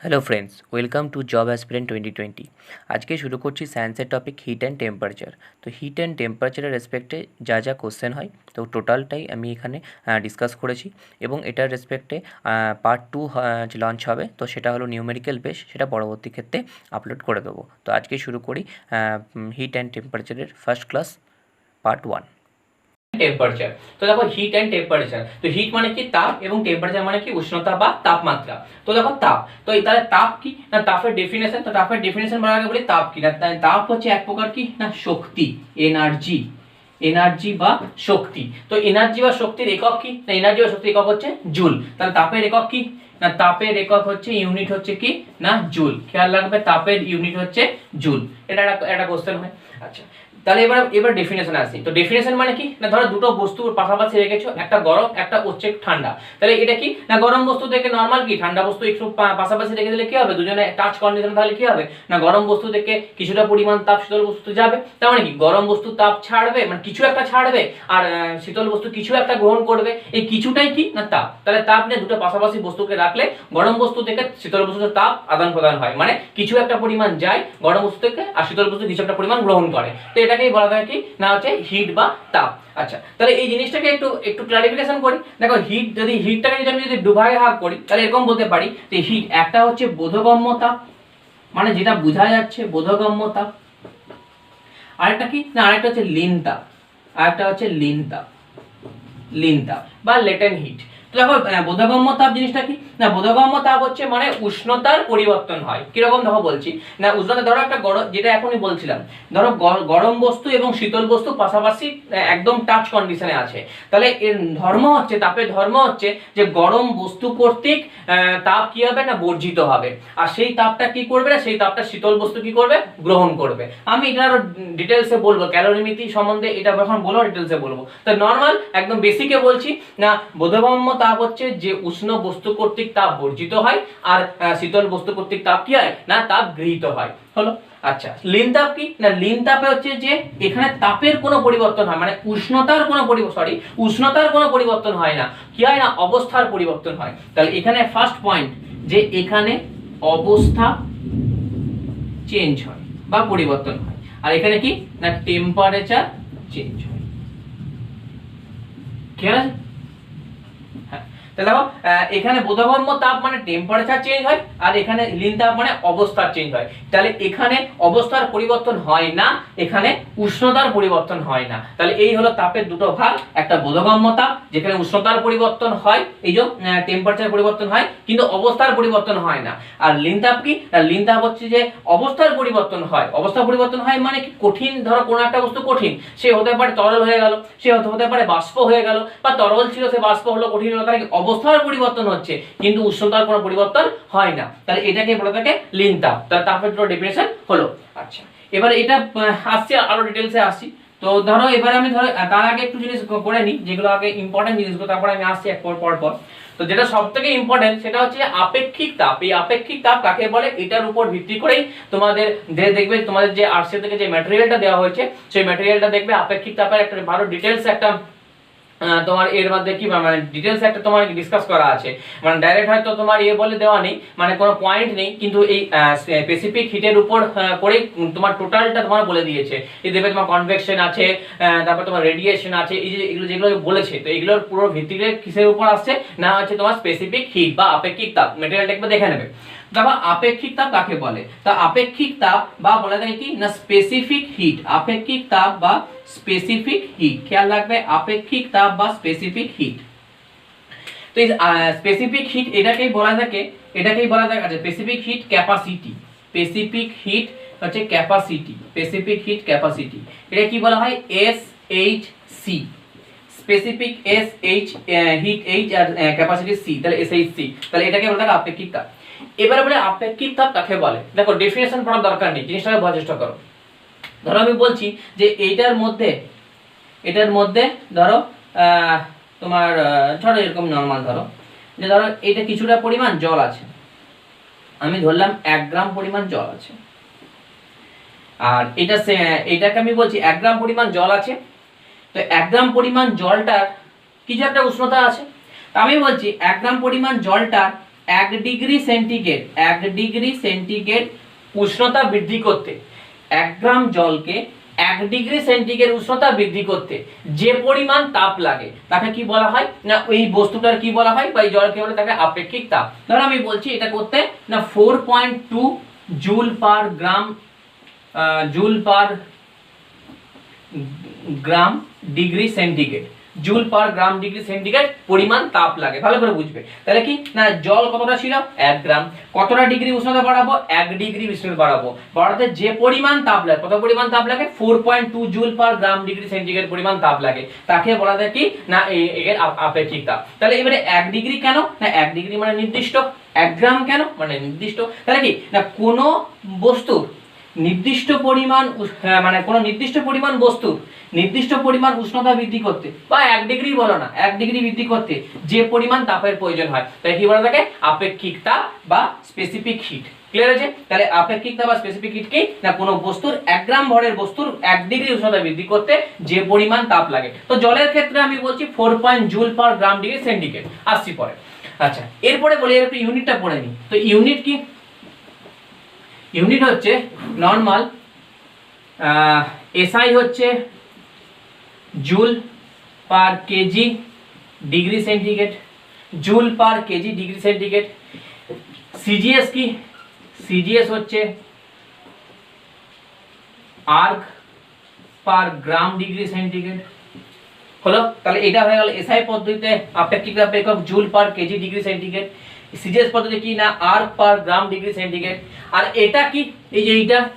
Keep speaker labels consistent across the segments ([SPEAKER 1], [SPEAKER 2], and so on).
[SPEAKER 1] Hello friends, welcome to job aspirant 2020। আজকে শুরু করছি সায়েন্সের টপিক হিট অ্যান্ড টেম্পারেচার। তো হিট অ্যান্ড টেম্পারেচারের রেসপেক্টে যা যা কোশ্চেন হয় তো টোটালটাই আমি এখানে ডিসকাস করেছি এবং এটার রেসপেক্টে পার্ট 2 লঞ্চ হবে। তো সেটা হলো নিউমেরিক্যাল বেস, সেটা পরবর্তী ক্ষেত্রে আপলোড করে দেবো। তো আজকে শুরু করি হিট অ্যান্ড টেম্পারেচারের ফার্স্ট ক্লাস পার্ট 1। টেম্পারেচার। তো দেখো হিট অ্যান্ড টেম্পারেচার, তো হিট মানে কি তাপ এবং টেম্পারেচার মানে কি উষ্ণতা বা তাপমাত্রা। তো দেখো তাপ, তো তাহলে তাপ কি না, তাপের ডেফিনেশন। তো তাপের ডেফিনেশন বলার আগে বলি তাপ কি না, তাপ হচ্ছে এক প্রকার কি না শক্তি, এনার্জি, এনার্জি বা শক্তি। তো এনার্জি বা শক্তির একক কি না, এনার্জি বা শক্তির একক হচ্ছে জুল। তাহলে তাপের একক কি না, তাপের একক হচ্ছে ইউনিট হচ্ছে কি না জুল। খেয়াল রাখবে তাপের ইউনিট হচ্ছে জুল। এটা একটা কোশ্চেন হয়। আচ্ছা, তাহলে এবার ডেফিনেশন আসি। তো ডেফিনেশন মানে কি না, ধরো দুটো বস্তু পাশাপাশি রেখেছো, একটা গরম একটা হচ্ছে ঠান্ডা। তাহলে এটা কি না, গরম বস্তু থেকে নরমাল কি ঠান্ডা বস্তু একটু পাশাপাশি রেখে দিলে কি হবে, দুজনে টাচ কন্ডিশন, তাহলে কি হবে না গরম বস্তু থেকে কিছুটা পরিমাণ তাপ শীতল বস্তু যাবে। তার মানে কি গরম বস্তু তাপ ছাড়বে, মানে কিছু একটা ছাড়বে, আর শীতল বস্তু কিছু একটা গ্রহণ করবে। এই কিছুটাই কি না তাপ। তাহলে তাপ নিয়ে দুটো পাশাপাশি বস্তুকে রাখলে গরম বস্তু থেকে শীতল বস্তুতে তাপ আদান প্রদান হয়, মানে কিছু একটা পরিমাণ যায় গরম বস্তু থেকে আর শীতল বস্তু কিছু একটা পরিমাণ গ্রহণ করে। তো এটাকেই বলা হয় কি না হচ্ছে হিট বা তাপ। আচ্ছা, তাহলে এই জিনিসটাকে একটু একটু ক্লারিফিকেশন করি। দেখো হিট, যদি হিটটাকে যদি আমি দুভাগে ভাগ করি তাহলে এরকম বলতে পারি যে হিট একটা হচ্ছে বোধগম্য তাপ, মানে যেটা বোঝা যাচ্ছে বোধগম্য তাপ। আরেকটা কি না, আরেকটা হচ্ছে লীন তাপ, আরেকটা হচ্ছে লীন তাপ, লীন তাপ বা লেটেন্ট হিট। তো দেখো বোধগম্য তাপ জিনিসটা কি না, বোধগম্য তাপ হচ্ছে মানে উষ্ণতার পরিবর্তন হয়। কিরকম দেখো বলছি না, উষ্ণতা ধরো একটা গরম, যেটা এখনই বলছিলাম, ধরো গরম বস্তু এবং শীতল বস্তু পাশাপাশি একদম টাচ কন্ডিশনে আছে। তাহলে এর ধর্ম হচ্ছে, তাপের ধর্ম হচ্ছে যে গরম বস্তু কর্তৃক তাপ কি হবে না বর্জিত হবে, আর সেই তাপটা কি করবে না, সেই তাপটা শীতল বস্তু কি করবে গ্রহণ করবে। আমি এটা আরো ডিটেলসে বলবো, ক্যালোরিমিতি সম্বন্ধে এটা যখন বলবো ডিটেলসে বলবো। তো নরমাল একদম বেসিকে বলছি না, বোধগম্য তাপ হচ্ছে যে উষ্ণ বস্তু কর্তৃক তাপ বর্জিত হয়, আর শীতল বস্তু কর্তৃক তাপ কি হয় না তাপ গৃহীত হয়। হলো। আচ্ছা, লীন তাপ কি না, লীন তাপে হচ্ছে যে এখানে তাপের কোনো পরিবর্তন হয়, মানে উষ্ণতার কোনো উষ্ণতার কোনো পরিবর্তন হয় না, কি হয় না অবস্থার পরিবর্তন হয়। তাহলে এখানে ফার্স্ট পয়েন্ট যে এখানে অবস্থা চেঞ্জ হয় বা পরিবর্তন হয়, আর এখানে কি না টেম্পারেচার চেঞ্জ হয়। ঠিক আছে? তাহলে দেখো এখানে বোধগম্য তাপ মানে টেম্পারেচার চেঞ্জ হয়, আর এখানে লীন তাপ মানে অবস্থার চেঞ্জ হয়। তাহলে এখানে অবস্থার পরিবর্তন হয় না, এখানে উষ্ণতার পরিবর্তন হয় না। তাহলে এই হলো তাপের দুটো ভাগ, একটা বোধগম্য তাপ যেখানে উষ্ণতার পরিবর্তন হয়, এই যে টেম্পারেচার পরিবর্তন হয় কিন্তু অবস্থার পরিবর্তন হয় না। আর লীন তাপ কি, লীন তাপ হচ্ছে যে অবস্থার পরিবর্তন হয়। অবস্থার পরিবর্তন হয় মানে কি, কঠিন, ধরো কোনো একটা বস্তু কঠিন, সে হতে পারে তরল হয়ে গেল, সে হতে পারে বাষ্প হয়ে গেল, বা তরল ছিল সে বাষ্প হলো, কঠিন হলো, তার অবস্থার পরিবর্তন হচ্ছে কিন্তু উষ্ণতার কোনো পরিবর্তন হয় না। তাহলে এটাকে বলে থাকে লীন তাপ। তাহলে তাপের দুটো ডেফিনেশন হলো। আচ্ছা, এবার এটা আসছে আরো ডিটেইলসে আসছি। তো ধরো এবার আমি ধরো তার আগে একটু জিনিস করে নিই, যেগুলো আগে ইম্পর্টেন্ট জিনিসগুলো, তারপর আমি আসছি এক পর পর। তো যেটা সবথেকে ইম্পর্টেন্ট সেটা হচ্ছে আপেক্ষিক তাপ। এই আপেক্ষিক তাপ কাকে বলে, এটার উপর ভিত্তি করেই তোমাদের দেখবে, তোমাদের যে আরসি থেকে যে ম্যাটেরিয়ালটা দেওয়া হয়েছে সেই ম্যাটেরিয়ালটা দেখবে আপেক্ষিক তাপের একটা ভালো ডিটেইলস একটা তোমার এর মধ্যে কি মানে ডিটেইলস একটা তোমার ডিসকাস করা আছে। মানে ডাইরেক্ট হয়তো তোমার বলে দেওয়া নেই, মানে কোনো পয়েন্ট নেই, কিন্তু এই স্পেসিফিক হিটের উপর করেই তোমার টোটালটা তোমার বলে দিয়েছে। এই দেখবে তোমার কনভেকশন আছে, তারপর তোমার রেডিয়েশন আছে, এই যে এগুলো যেগুলো বলেছে, তো এগুলোর পুরো ভিত্তিতে কিসের উপর আসছে না হচ্ছে তোমার স্পেসিফিক হিট বা আপেক্ষিক তাপ। ম্যাটেরিয়ালটা একবার দেখে নেবে। তারপর আপেক্ষিক তাপ কাকে বলে, তা আপেক্ষিক তাপ বা বলা যায় কি না স্পেসিফিক হিট। আপেক্ষিক তাপ বা স্পেসিফিক হিট, খেয়াল রাখবে আপেক্ষিক তাপ বা স্পেসিফিক হিট। তো এই স্পেসিফিক হিট এটাকেই বলা থাকে, আচ্ছা specific hit capacity. Specific hit হচ্ছে ক্যাপাসিটি, স্পেসিফিক হিট ক্যাপাসিটি। এটা কি বলা হয় SHC. Specific SH hit H R capacity C, তাহলে এসএইচসি। তাহলে এটাকে বলা থাকে আপেক্ষিক তাপ। এবারে বলে আপেক্ষিক তাপ কাকে বলে। দেখো ডেফিনেশন পড়ার দরকার নেই, জিনিসটাকে বোঝার চেষ্টা করো। ধরো আমি বলছি যে এটার মধ্যে ধরো তোমার ধরো এরকম নরমাল ধরো যে ধরো এটা কিছুটা পরিমাণ জল আছে, আমি ধরলাম 1 গ্রাম পরিমাণ জল আছে, আর এটাকে আমি বলছি 1 গ্রাম পরিমাণ জল আছে। তো 1 গ্রাম পরিমাণ জলটার কিছু একটা উষ্ণতা আছে। তো আমি বলছি 1 গ্রাম পরিমাণ জলটার 1 ডিগ্রি সেন্টিগ্রেড উষ্ণতা বৃদ্ধি করতে, 1 গ্রাম জলকে 1 ডিগ্রি সেন্টিগ্রেড উষ্ণতা বৃদ্ধি করতে যে পরিমাণ তাপ লাগে তাকে কি বলা হয় না, ওই বস্তুটার কি বলা হয় বা এই জলকে বলে তাকে আপেক্ষিক তাপ। ধরো আমি বলছি এটা করতে না 4.2 joule per gram degree centigrade, joule per gram degree centigrade পরিমাণ তাপ লাগে। ভালো করে বুঝবে তাহলে কি না, জল কতটা ছিল 1 গ্রাম, কতটা ডিগ্রি উষ্ণতা বাড়াবো 1 ডিগ্রি উষ্ণতা বাড়াতে যে পরিমাণ তাপ লাগে, কত পরিমাণ তাপ লাগে 4.2 joule per gram degree centigrade পরিমাণ তাপ লাগে, তাকে বলা যায় কি না এর আপেক্ষিক তাপ। তাহলে এবারে 1 ডিগ্রি কেন না, 1 ডিগ্রি মানে নির্দিষ্ট, 1 গ্রাম কেন মানে নির্দিষ্ট, তাহলে কি না কোনো বস্তুর নির্দিষ্ট পরিমাণ মানে কোনো নির্দিষ্ট পরিমাণ বস্তুর নির্দিষ্ট পরিমাণ উষ্ণতা বৃদ্ধি করতে বা 1 ডিগ্রি বলো না, 1 ডিগ্রি বৃদ্ধি করতে যে পরিমাণ তাপের প্রয়োজন হয় তাই কি বলা থাকে আপেক্ষিক তাপ বা স্পেসিফিক হিট। ক্লিয়ার আছে? তাহলে আপেক্ষিক তাপ বা স্পেসিফিক হিট কি না কোনো বস্তুর 1 গ্রাম ভরের বস্তুর 1 ডিগ্রি উষ্ণতা বৃদ্ধি করতে যে পরিমাণ তাপ লাগে। তো জলের ক্ষেত্রে আমি বলছি 4 joule per gram degree centigrade আসছি পরে। আচ্ছা এরপরে বলি একটু ইউনিটটা পড়ে নিই। তো ইউনিট কি, ইউনিট হচ্ছে নরমাল, এসআই হচ্ছে joule per KG degree centigrade, joule per KG degree centigrade. CGS কি, সিজিএস হচ্ছে erg per gram degree centigrade. হলো, তাহলে এটা হয়ে গেল এসআই পদ্ধতিতে আপেক্ষিক তাপ একক joule per KG degree centigrade, CGS পদ্ধতি কি না erg per gram degree centigrade. আর এটা কি, এই যে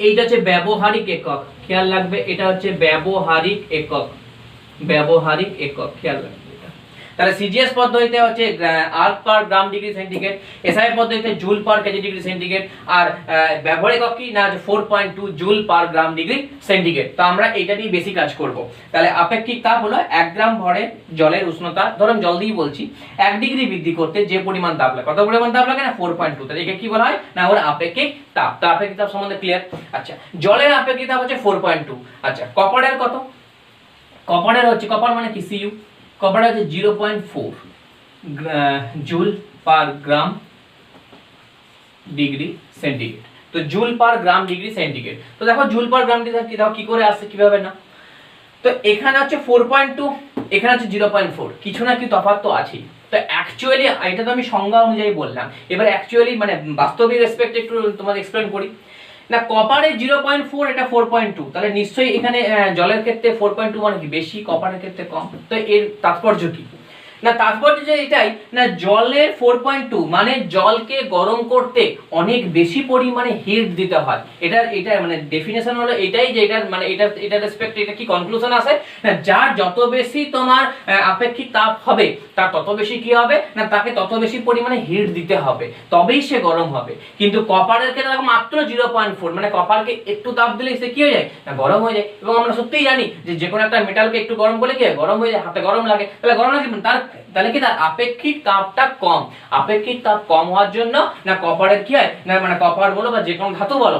[SPEAKER 1] এইটা হচ্ছে ব্যবহারিক একক, খেয়াল রাখবে এটা হচ্ছে ব্যবহারিক একক, ব্যবহারিক একক খেয়াল রাখবে। তাহলে সিজিএস পদ্ধতিতে হচ্ছে erg per gram degree centigrade, SI পদ্ধতিতে joule per KG degree centigrade, আর ব্যবহারিক একক কি না 4.2 joule per gram degree centigrade. তো আমরা এটা নিয়ে বেশি কাজ করব। তাহলে আপেক্ষিক তাপ হলো 1 গ্রাম ভরে জলের উষ্ণতা, ধরুন জল দিয়ে বলছি 1 ডিগ্রি বৃদ্ধি করতে যে পরিমাণ তাপ লাগে, কত পরিমাণ তাপ লাগে না 4.2, তাহলে একে কি বলা হয় না ওর আপেক্ষিক তাপ। তো আপেক্ষিক তাপ সম্বন্ধে ক্লিয়ার। আচ্ছা জলের আপেক্ষিক তাপ হচ্ছে 4.2। আচ্ছা কপারের কত, কপারের হচ্ছে কপার মানে কি সিইউ, কপার হচ্ছে 0.4 joule per gram degree centigrade. তো joule per gram degree centigrade, তো দেখো জুল পার গ্রাম ডিগ্রি দেখো কি করে আসছে কিভাবে না, তো এখানে হচ্ছে 4.2, এখানে হচ্ছে 0.4, কিছু না কি তফাৎ তো আছেই। তো অ্যাকচুয়ালি এটা তো আমি সংজ্ঞা অনুযায়ী বললাম, এবার অ্যাকচুয়ালি মানে বাস্তবিক রেসপেক্ট একটু তোমাদের এক্সপ্লেন করি না। কপারে 0.4 এটা 4.2, তাহলে নিশ্চয়ই এখানে জলের ক্ষেত্রে 4.2 মানে কি বেশি, কপারের ক্ষেত্রে কম। তো এর তাৎপর্য কি না, তাৎপর্য যে এটাই না জলের 4.2 মানে জলকে গরম করতে অনেক বেশি পরিমাণে হিট দিতে হয়। এটা মানে ডেফিনেশন হলো এটাই যে এটা মানে এটা রেসপেক্টে এটা কি কনক্লুশন আসে না, যার যত বেশি তোমার আপেক্ষিক তাপ হবে তার তত বেশি কি হবে না তাকে তত বেশি পরিমাণে হিট দিতে হবে তবেই সে গরম হবে। কিন্তু কপারের ক্ষেত্রে দেখো মাত্র 0.4 মানে কপারকে একটু তাপ দিলে সে কি হয়ে যায় না গরম হয়ে যায়। এবং আমরা সত্যিই জানি যে কোনো একটা মেটালকে একটু গরম করলে কি হয় গরম হয়ে যায়, হাতে গরম লাগে, তাহলে গরম লাগে তাহলে কি তার আপেক্ষিক তাপটা কম। আপেক্ষিক তাপ কম হওয়ার জন্য না কপারের কি হয় না মানে কপার বলো বা যে কোনো ধাতু বলো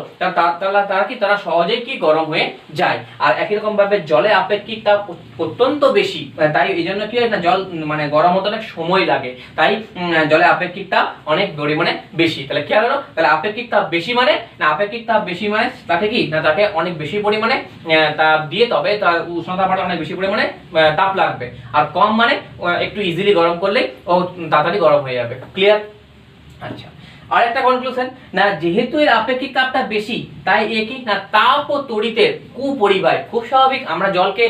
[SPEAKER 1] তারা কি তারা সহজেই কি গরম হয়ে যায়। আর একই রকম ভাবে জলে আপেক্ষিক তাপ অত্যন্ত বেশি, তাই এই জন্য কি হয় না জল মানে গরম হতে অনেক সময় লাগে, তাই জলে আপেক্ষিক তাপ অনেক পরিমাণে বেশি। তাহলে খেয়াল হলো, তাহলে আপেক্ষিক তাপ বেশি মানে না আপেক্ষিক তাপ বেশি মানে তাকে কি না তাকে অনেক বেশি পরিমাণে তাপ দিয়ে তবে তার উষ্ণতা বাড়াতে অনেক বেশি পরিমাণে তাপ লাগবে। আর কম মানে একটু ইজিলি গরম করলেই ও তাড়াতাড়ি গরম হয়ে যাবে। ক্লিয়ার? আচ্ছা আরেকটা কনক্লুশন না যেহেতু এর আপেক্ষিক তাপটা বেশি তাই একই না তাপ ও তড়িতের কুপরিবাহী। খুব স্বাভাবিক, আমরা জলকে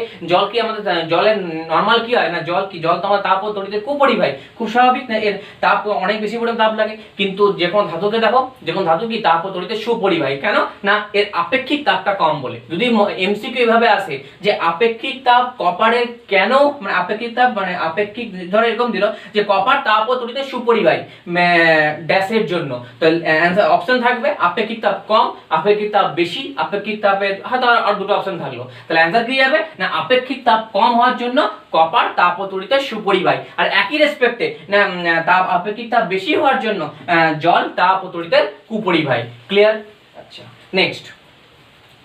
[SPEAKER 1] আমাদের জলের নরমাল কি হয় না জল তো আমার তাপ ও তড়িতের কুপরিবাহী, খুব স্বাভাবিক না এর তাপ অনেক বেশি পরিমাণে তাপ লাগে। কিন্তু যে কোনো ধাতুকে দেখো যে কোনো ধাতু কি তাপ ও তড়িতের সুপরিবাহী, কেন না এর আপেক্ষিক তাপটা কম বলে। যদি এমসিকিউ এভাবে আসে যে আপেক্ষিক তাপ কপারের কেন মানে আপেক্ষিক তাপ মানে আপেক্ষিক ধরো এরকম দিল যে কপার তাপ ও তড়িতের সুপরিবাহী ড্যাশের জন্য, তো অ্যানসার অপশন থাকবে আপেক্ষিক তাপ কম, আপেক্ষিক তাপ বেশি, আপেক্ষিক তাপের হয়তো আর দুটো অপশন থাকলো। তাহলে অ্যানসার কি যাবে না আপেক্ষিক তাপ কম হওয়ার জন্য কপার তাপ ও তড়িতের সুপরিবাহী। আর একই রেসপেক্টে না তাপ আপেক্ষিক তাপ বেশি হওয়ার জন্য জল তাপ ও তড়িতের কুপরিবাহী। ক্লিয়ার? আচ্ছা নেক্সট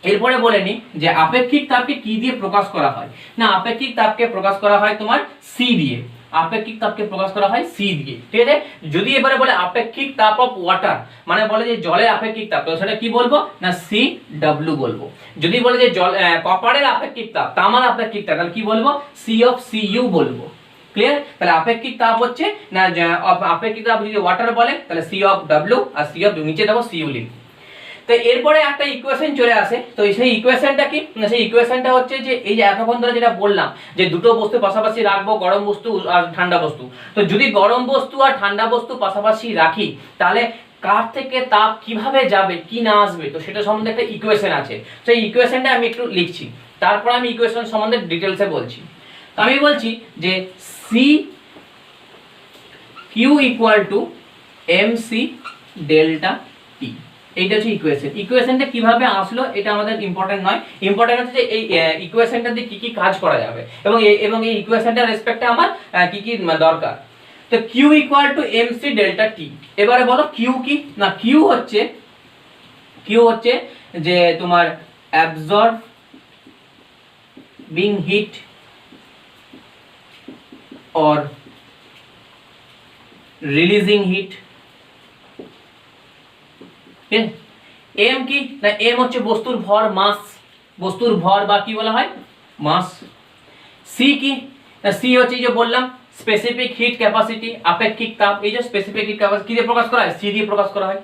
[SPEAKER 1] এরপরে বলে নি যে আপেক্ষিক তাপকে কি দিয়ে প্রকাশ করা হয় না আপেক্ষিক তাপকে প্রকাশ করা হয় তোমার সি দিয়ে। আপেক্ষিক তাপকে প্রকাশ করা হয় সি দিয়ে, ঠিক আছে। যদি এবারে বলে আপেক্ষিক তাপ অফ ওয়াটার, মানে বলে যে জলের আপেক্ষিক তাপ, তো সেটা কি বলবো না সি ডাব্লিউ বলবো। যদি বলে যে জল কপারের আপেক্ষিক তাপ, তামার আপেক্ষিক তাপ, তাহলে কি বলবো সি অফ সি ইউ বলবো। ক্লিয়ার? তাহলে আপেক্ষিক তাপ হচ্ছে না আপেক্ষিক তাপ যদি ওয়াটার বলে তাহলে সি অফ ডাব্লিউ আর সি অফ নিচে দেবো সি ইউ লিখবো। তো এরপরে একটা ইকুয়েশন চলে আসে, তো সেই ইকুয়েশনটা কি, সেই ইকুয়েশনটা হচ্ছে যে এই যে এতক্ষণ ধরে যেটা বললাম যে দুটো বস্তু পাশাপাশি রাখবো, গরম বস্তু আর ঠান্ডা বস্তু। তো যদি গরম বস্তু আর ঠান্ডা বস্তু পাশাপাশি রাখি তাহলে কার থেকে তাপ কিভাবে যাবে কি না আসবে, তো সেটা সম্বন্ধে একটা ইকুয়েশন আছে। সেই ইকুয়েশনটা আমি একটু লিখছি, তারপর আমি ইকুয়েশন সম্বন্ধে ডিটেলসে বলছি। তো আমি বলছি যে C Q equal to M C delta T, এইটা হচ্ছে ইকুয়েশন। ইকুয়েশনটা কিভাবে আসলো এটা আমাদের ইম্পর্টেন্ট নয়, ইম্পর্টেন্ট হচ্ছে যে এই ইকুয়েশনটা দিয়ে কি কি কাজ করা যাবে এবং এই ইকুয়েশনটার রেসপেক্টে আমার কি কি দরকার। তো Q equal to M C delta T. এবারে বলো কিউ কি না, কিউ হচ্ছে যে তোমার absorbing heat or releasing heat. M কি না, এম হচ্ছে বস্তুর ভর, মাস, বস্তুর ভর বা কি বলা হয় মাস। সি কি না, সি হচ্ছে এই যে বললাম স্পেসিফিক হিট ক্যাপাসিটি, আপেক্ষিক তাপ। এই যে স্পেসিফিক হিট ক্যাপাসিটি কি দিয়ে প্রকাশ করা হয়, সি দিয়ে প্রকাশ করা হয়।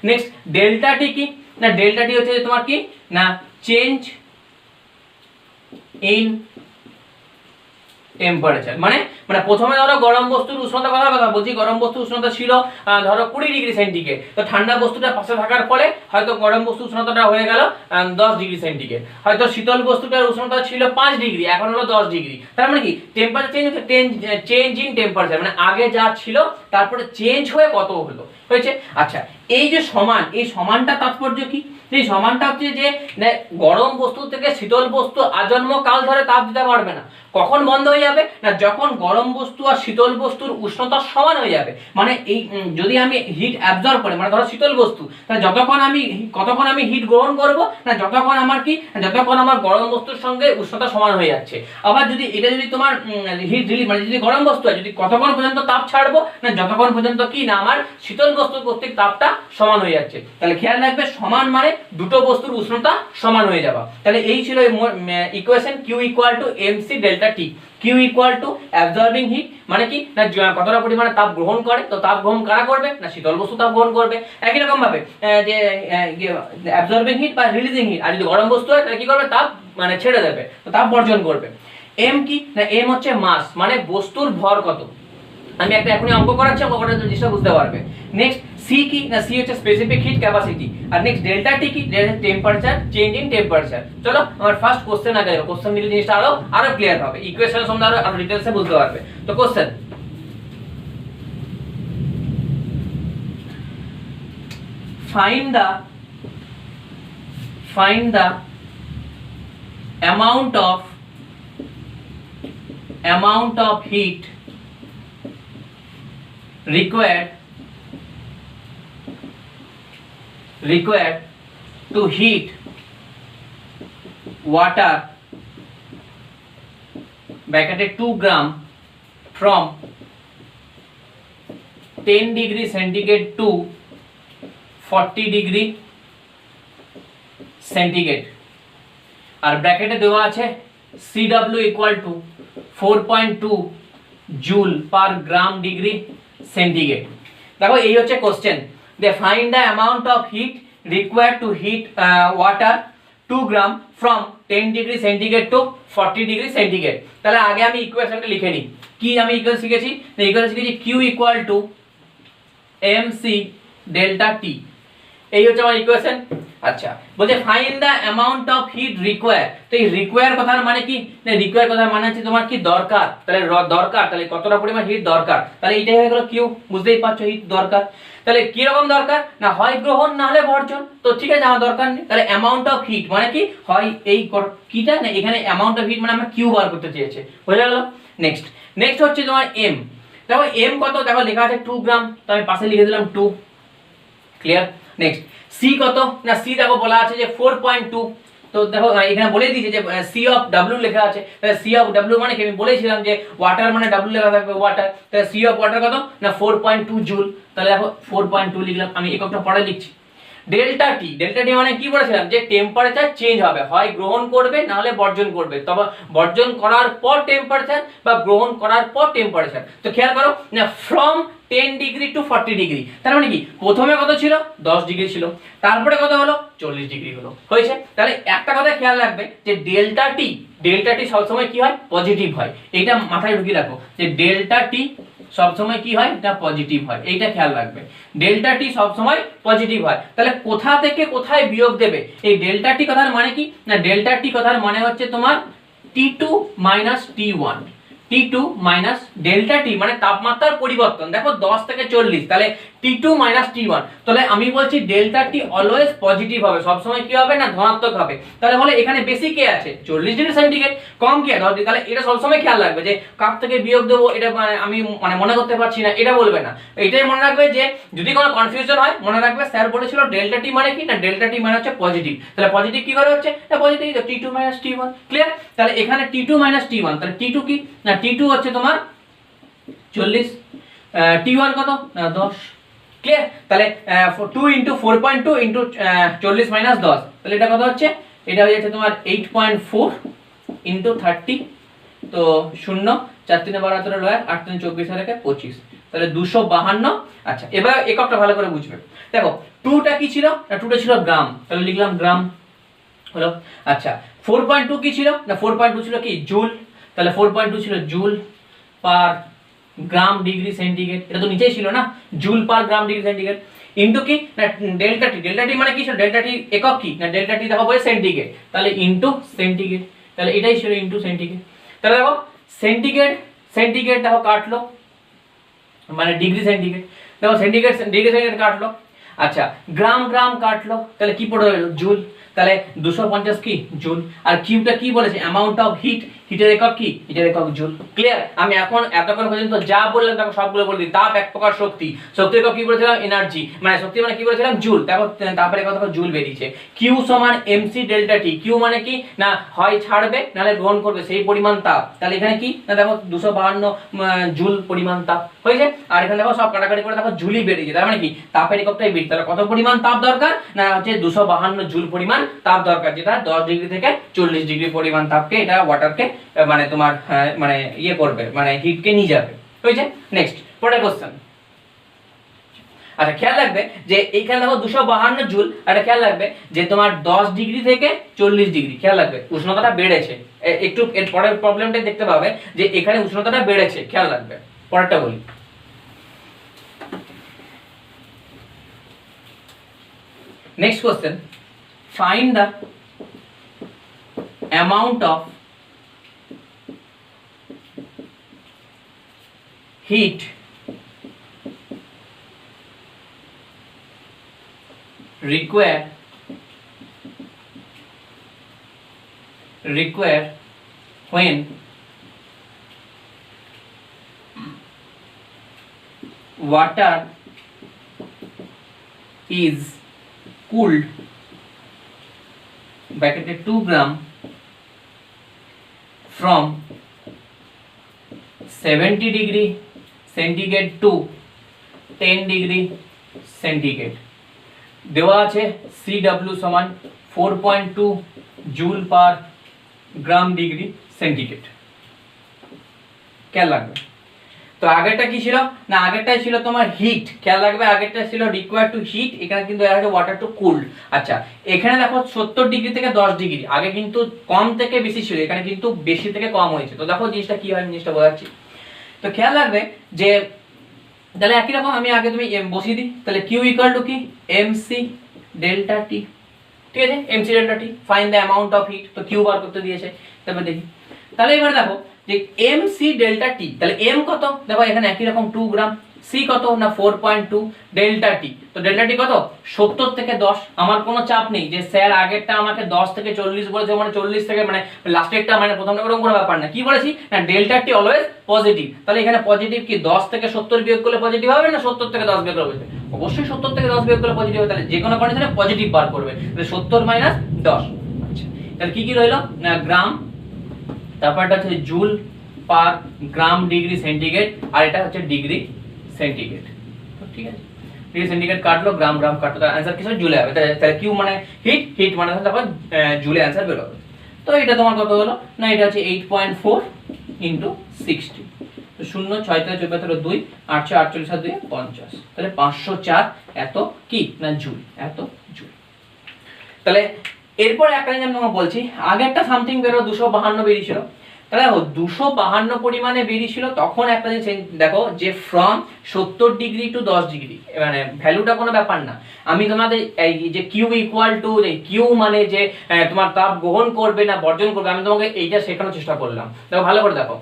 [SPEAKER 1] নেক্সট ডেল্টা টি কি না, ডেল্টা টি হচ্ছে তোমার কি না চেঞ্জ ইন টেম্পারেচার। মানে প্রথমে ধরো গরম বস্তুর উষ্ণতা কথা বলছি, গরম বস্তুর উষ্ণতা ছিল ধরো 20 ডিগ্রি সেন্টিগ্রেড, তো ঠান্ডা বস্তুটা পাশে থাকার ফলে হয়তো গরম বস্তুর উষ্ণতাটা হয়ে গেল 10 ডিগ্রি সেন্টিগ্রেড। হয়তো শীতল বস্তুটার উষ্ণতা ছিল 5 ডিগ্রি, এখন হলো 10 ডিগ্রি। তার মানে কি টেম্পারেচার চেঞ্জ ইন টেম্পারেচার, মানে আগে যা ছিল তারপরে চেঞ্জ হয়ে কত হলো হয়েছে। আচ্ছা, এই যে সমান, এই সমানটা তাৎপর্য কি, এই সমানটা হচ্ছে যে গরম বস্তু থেকে শীতল বস্তু আজন্ম কাল ধরে তাপ দিতে পারবে না। কখন বন্ধ হয়ে যাবে না, যখন গরম বস্তু আর শীতল বস্তুর উষ্ণতা সমান হয়ে যাবে। মানে এই যদি আমি হিট অ্যাবজর্ব করি, মানে ধরো শীতল বস্তু, তাহলে কতক্ষণ আমি হিট গ্রহণ করব না, যতক্ষণ আমার গরম বস্তুর সঙ্গে উষ্ণতা সমান হয়ে যাচ্ছে। আবার যদি এটা যদি তোমার হিট রিলিজ, মানে যদি গরম বস্তু হয়, যদি কতক্ষণ পর্যন্ত তাপ ছাড়বো না, যতক্ষণ পর্যন্ত কি না আমার শীতল বস্তু কর্তৃক তাপটা সমান হয়ে যাচ্ছে। তাহলে খেয়াল রাখবে সমান মানে দুটো বস্তুর উষ্ণতা সমান হয়ে যাবে। তাহলে এই ছিল equation Q equal to MC delta T. Q equal to absorbing heat, মানে কি না কতটা পরিমাণে তাপ গ্রহণ করে, তো তাপ গ্রহণ কারা করবে না শীতল বস্তু তাপ গ্রহণ করবে। একই রকম ভাবে যে অ্যাবজর্বিং হিট বা রিলিজিং হিট, আর যদি গরম বস্তু হয় তাহলে কি করবে তাপ মানে ছেড়ে দেবে, তো তাপ বর্জন করবে। এম কি না, এম হচ্ছে মাস, মানে বস্তুর ভর কত। আমি একটা এখনই অঙ্ক করাচ্ছি, অঙ্ক করার জিনিসটা বুঝতে পারবে। নেক্সট সি কি না, সি হচ্ছে স্পেসিফিক হিট ক্যাপাসিটি। আর নেক্সট ডেল্টা টি কি, টেম্পারেচার চেঞ্জ ইন টেম্পারেচার। চলো আমার ফার্স্ট কোশ্চেন আগে, কোশ্চেন দিলে জিনিসটা আরো ক্লিয়ার হবে, ইকুয়েশন সম্বন্ধে আরো ডিটেইলসে বুঝতে পারবে। তো question, find the amount of heat required to heat water bracketed 2 gram from 10 degree centigrade to 40 degree centigrade. আর ব্র্যাকেটে দেওয়া আছে CW equal to 4.2 joule per gram degree centigrade. দেখো এই হচ্ছে question, they find the amount of heat required to heat water 2 গ্রাম from 10 degree centigrade to 40 degree centigrade. তাহলে আগে আমি ইকুয়েশনটা লিখে নিই। কি আমি ইকুয়েশন শিখেছি, Q equal to MC delta T, এই হচ্ছে আমার ইকুয়েশন। আচ্ছা, বলছে find the amount of heat require. তো এই রিকোয়ার কথার মানে কি না, রিকোয়ার কথার মানে হচ্ছে তোমার কি দরকার, তাহলে দরকার, তাহলে কতটা পরিমাণ হিট দরকার, তাহলে এইটাই হয়ে গেল কিউ। বুঝতেই পারছো হিট দরকার, তাহলে কি রকম দরকার না হয় গ্রহণ না হলে বর্জন। তো ঠিক আছে, আমার দরকার নেই, তাহলে অ্যামাউন্ট অফ হিট মানে কি হয় এই কিটা না, এখানে অ্যামাউন্ট অফ হিট মানে আমরা কিউ বার করতে চেয়েছে, বুঝে গেল। নেক্সট হচ্ছে তোমার এম। দেখো এম কত, দেখো লেখা আছে 2 গ্রাম, তো আমি পাশে লিখে দিলাম 2, ক্লিয়ার। নেক্সট সি কত না, সি দেখো বলা আছে যে 4.2 তো দেখো এখানে বলে দিয়েছে যে সি অফ ডাব্লিউ লেখা আছে, তাহলে সি অফ ডাব্লিউ মানে কি, আমি বলেছিলাম যে ওয়াটার মানে ডাব্লিউ লেখা থাকবে ওয়াটার, তাহলে সি অফ ওয়াটার কত না 4.2 জুল, তাহলে দেখো 4.2 লিখলাম, আমি এককটা পরে লিখছি। ডেল্টা টি, ডেল্টা টি মানে কি বলেছিলাম যে টেম্পারেচার চেঞ্জ হবে, হয় গ্রহণ করবে না হলে বর্জন করবে, তবে বর্জন করার পর টেম্পারেচার বা গ্রহণ করার পর টেম্পারেচার। তো খেয়াল করো না ফ্রম 10 ডিগ্রি টু 40 ডিগ্রি, তার মানে কি প্রথমে কত ছিল 10 ডিগ্রি ছিল, তারপরে কত হলো 40 ডিগ্রি হলো, হয়েছে। তাহলে একটা কথা খেয়াল রাখবে যে ডেল্টা টি সবসময় কি হয় পজিটিভ হয়, এইটা মাথায় ঢুকিয়ে রাখো যে ডেল্টা টি সবসময় কি হয় এটা পজিটিভ হয়, এইটা খেয়াল রাখবে, ডেল্টা টি সবসময় পজিটিভ হয়। তাহলে কোথা থেকে কোথায় বিয়োগ দেবে, এই ডেল্টা টি কথার মানে কি না, ডেল্টা টি কথার মানে হচ্ছে তোমার T2 minus T1, T2 minus delta T মানে তাপমাত্রার পরিবর্তন, দেখো 10 থেকে 40, তাহলে T2 মাইনাস T1, তাহলে আমি বলছি ডেল্টা টি অলওয়েজ পজিটিভ হবে, সবসময় কি হবে না ধনাত্মক হবে। তাহলে বলে এখানে বেশি কে আছে 40 ডিগ্রি সেন্টিগ্রেড, কম কে 10 ডিগ্রি, তাহলে এটা সবসময় খেয়াল রাখবে যে কাপ থেকে বিয়োগ দেবো, এটা মানে আমি মানে মনে করতে পারছি না এটা বলবে না, এটাই মনে রাখবে যে যদি কোনো কনফিউশন হয় মনে রাখবে স্যার বলেছিল ডেল্টা টি মানে কি না, ডেল্টা টি মানে হচ্ছে পজিটিভ, তাহলে পজিটিভ কি করে হচ্ছে না positive T2 minus T1, clear. তাহলে এখানে T2 মাইনাস T1, তাহলে T2 কি না T2 হচ্ছে তোমার 40, T1 কত না 10, ক্লিয়ার। তাহলে 2 ইনটু 4.2 ইনটু 40 মাইনাস 10, তাহলে এটা কত হচ্ছে, এটা হয়ে যাচ্ছে তোমার 8.4 ইনটু 30, তো 0 4 3 12 13 লয় 8 3 24 আর 25, তাহলে 252। আচ্ছা এবার এককটা ভালো করে বুঝবে, দেখো 2 টা কি ছিল না 2 টা ছিল গ্রাম, তাহলে লিখলাম গ্রাম হলো। আচ্ছা 4.2 কি ছিল না 4.2 ছিল কি জুল, তাহলে 4.2 ছিল joule per gram degree centigrade, এটা তো নিচেই ছিল না joule per gram degree centigrade, into কি না ডেল্টা টি মানে কি ছিল ডেল্টা টি একক কি না ডেল্টা টি দেখো বলে সেন্টিগ্রেড, তাহলে ইনটু সেন্টিগ্রেড, তাহলে এটাই ছিল ইনটু সেন্টিগ্রেড। তাহলে দেখো সেন্টিগ্রেড দেখো কাটলো মানে ডিগ্রি সেন্টিগ্রেড, দেখো সেন্টিগ্রেড ডিগ্রি সেন্টিগ্রেড কাটলো। আচ্ছা গ্রাম কাটলো, তাহলে কি পড়ে রইল জুল, তাহলে 250 কি জুল, আর কিউটা কি বলেছে অ্যামাউন্ট অফ হিটের একক কি হিটের একক জুল, ক্লিয়ার। আমি এখন এতক্ষণ পর্যন্ত যা বললাম দেখো সবগুলো বলে দিই, তাপ এক প্রকার শক্তির একক কি বলেছিলাম এনার্জি, মানে শক্তি মানে কি বলেছিলাম জুল, দেখো তারপরে কত জুল বেরিয়েছে। কিউ সমান এমসি ডেল্টা টি, কিউ মানে কি না হয় ছাড়বে নাহলে গ্রহণ করবে সেই পরিমাণ তাপ, তাহলে এখানে কি না দেখো 252 জুল পরিমাণ তাপ হয়েছে, আর এখানে দেখো সব কাটাকাটি করে দেখো জুলই বেরিয়েছে, তার মানে কি তাপের এককটাই বেরিয়েছে, তাহলে কত পরিমাণ তাপ দরকার না হচ্ছে 252 জুল পরিমাণ তাপ দরকার, যেটা 10 ডিগ্রি থেকে 40 ডিগ্রি পরিমাণ তাপকে এটা ওয়াটারকে মানে তোমার মানে ইয়ে করবে মানে হিটকে নিয়ে যাবে, হয়েছে। নেক্সট পরের কোশ্চেন। আচ্ছা খেয়াল রাখবে যে এইখানে দেখো 252 জুল, আর খেয়াল রাখবে যে তোমার 10 ডিগ্রি থেকে 40 ডিগ্রি, খেয়াল রাখবে উষ্ণতাটা বেড়েছে, একটু এর পরের প্রবলেমটা দেখতে পাবে যে এখানে উষ্ণতাটা বেড়েছে, খেয়াল রাখবে। পরেরটা বলি, next question, find the amount of heat required when water is cooled bracketed 2 gram from 70 degree centigrade to 10 degree centigrade, দেওয়া আছে CW সমান 4.2 joule per gram degree centigrade, খেয়াল রাখবে। তো আগেরটা কি ছিল না আগেরটাই ছিল তোমার হিট, খেয়াল রাখবে আগেরটা ছিল রিকোয়ার্ড টু হিট, এখানে কিন্তু দেখা যাচ্ছে ওয়াটার টু কুলড। আচ্ছা এখানে দেখো 70 ডিগ্রি থেকে 10 ডিগ্রি, আগে কিন্তু কম থেকে বেশি ছিল, এখানে কিন্তু বেশি থেকে কম হয়েছে, তো দেখো জিনিসটা কি হয় জিনিসটা বোঝাচ্ছি। তো খেয়াল রাখবে যে তাহলে একই রকম আমি আগে তুমি বসিয়ে দিই, তাহলে কিউ ইকুয়াল টু কি এমসি ডেল্টা টি, ঠিক আছে MC delta T, find the amount of hit, তো কিউ বার করতে দিয়েছে, তারপর দেখি। তাহলে এবার দেখো যে এমসি ডেল্টা টি, তাহলে এম কত দেখো এখানে একই রকম 2 গ্রাম, সি কত না 4.2, ডেল্টা টি, তো ডেল্টা টি কত 70 থেকে 10, আমার কোনো চাপ নেই যে স্যার আগেরটা আমাকে 10 থেকে 40 বলেছে, মানে 40 থেকে মানে লাস্টেরটা মানে প্রথমটা ওরকম কোনো ব্যাপার না, কি বলেছি না ডেল্টা টি অলওয়েজ পজিটিভ, তাহলে এখানে পজিটিভ কি 10 থেকে 70 বিয়োগ করলে পজিটিভ হবে না 70 থেকে 10 বিয়োগ করলে, অবশ্যই 70 থেকে 10 বিয়োগ করলে পজিটিভ হবে, তাহলে যে কোনো কন্ডিশনে পজিটিভ বার করবে, তাহলে 70 মাইনাস 10। আচ্ছা তাহলে কি কি রইলো না গ্রাম, তারপরটা হচ্ছে joule per gram degree centigrade, আর এটা হচ্ছে ডিগ্রি সেন্টিগ্রেড। ঠিক আছে, ডিগ্রি সেন্টিগ্রেড কাটলো, গ্রাম গ্রাম কাটলো, তার आंसर কি হবে জুলে হবে। তাহলে কিউ মানে হিট, হিট মানে তারপর জুলে आंसर বের হবে। তো এটা তোমার কত হলো না এটা হচ্ছে 8.4 ইনটু 60। তো 0 6 থেকে 14 থেকে 2 8 48 আর 2 50, তাহলে 504 এত কি না জুল, এত জুল। তাহলে এরপর একটা জিনিস আমি তোমাকে বলছি, আগে একটা সামথিং বেরো 252 বেরিয়েছিল, তাহলে দেখো 252 পরিমাণে বেরিয়েছিল, তখন একটা জিনিস দেখো যে ফ্রম 70 ডিগ্রি টু 10 ডিগ্রি, মানে ভ্যালুটা কোনো ব্যাপার না। আমি তোমাদের এই যে কিউ ইকুয়াল টু কিউ মানে যে তোমার তাপ গ্রহণ করবে না বর্জন করবে, আমি তোমাকে এইটা শেখানোর চেষ্টা করলাম। দেখো ভালো করে দেখো,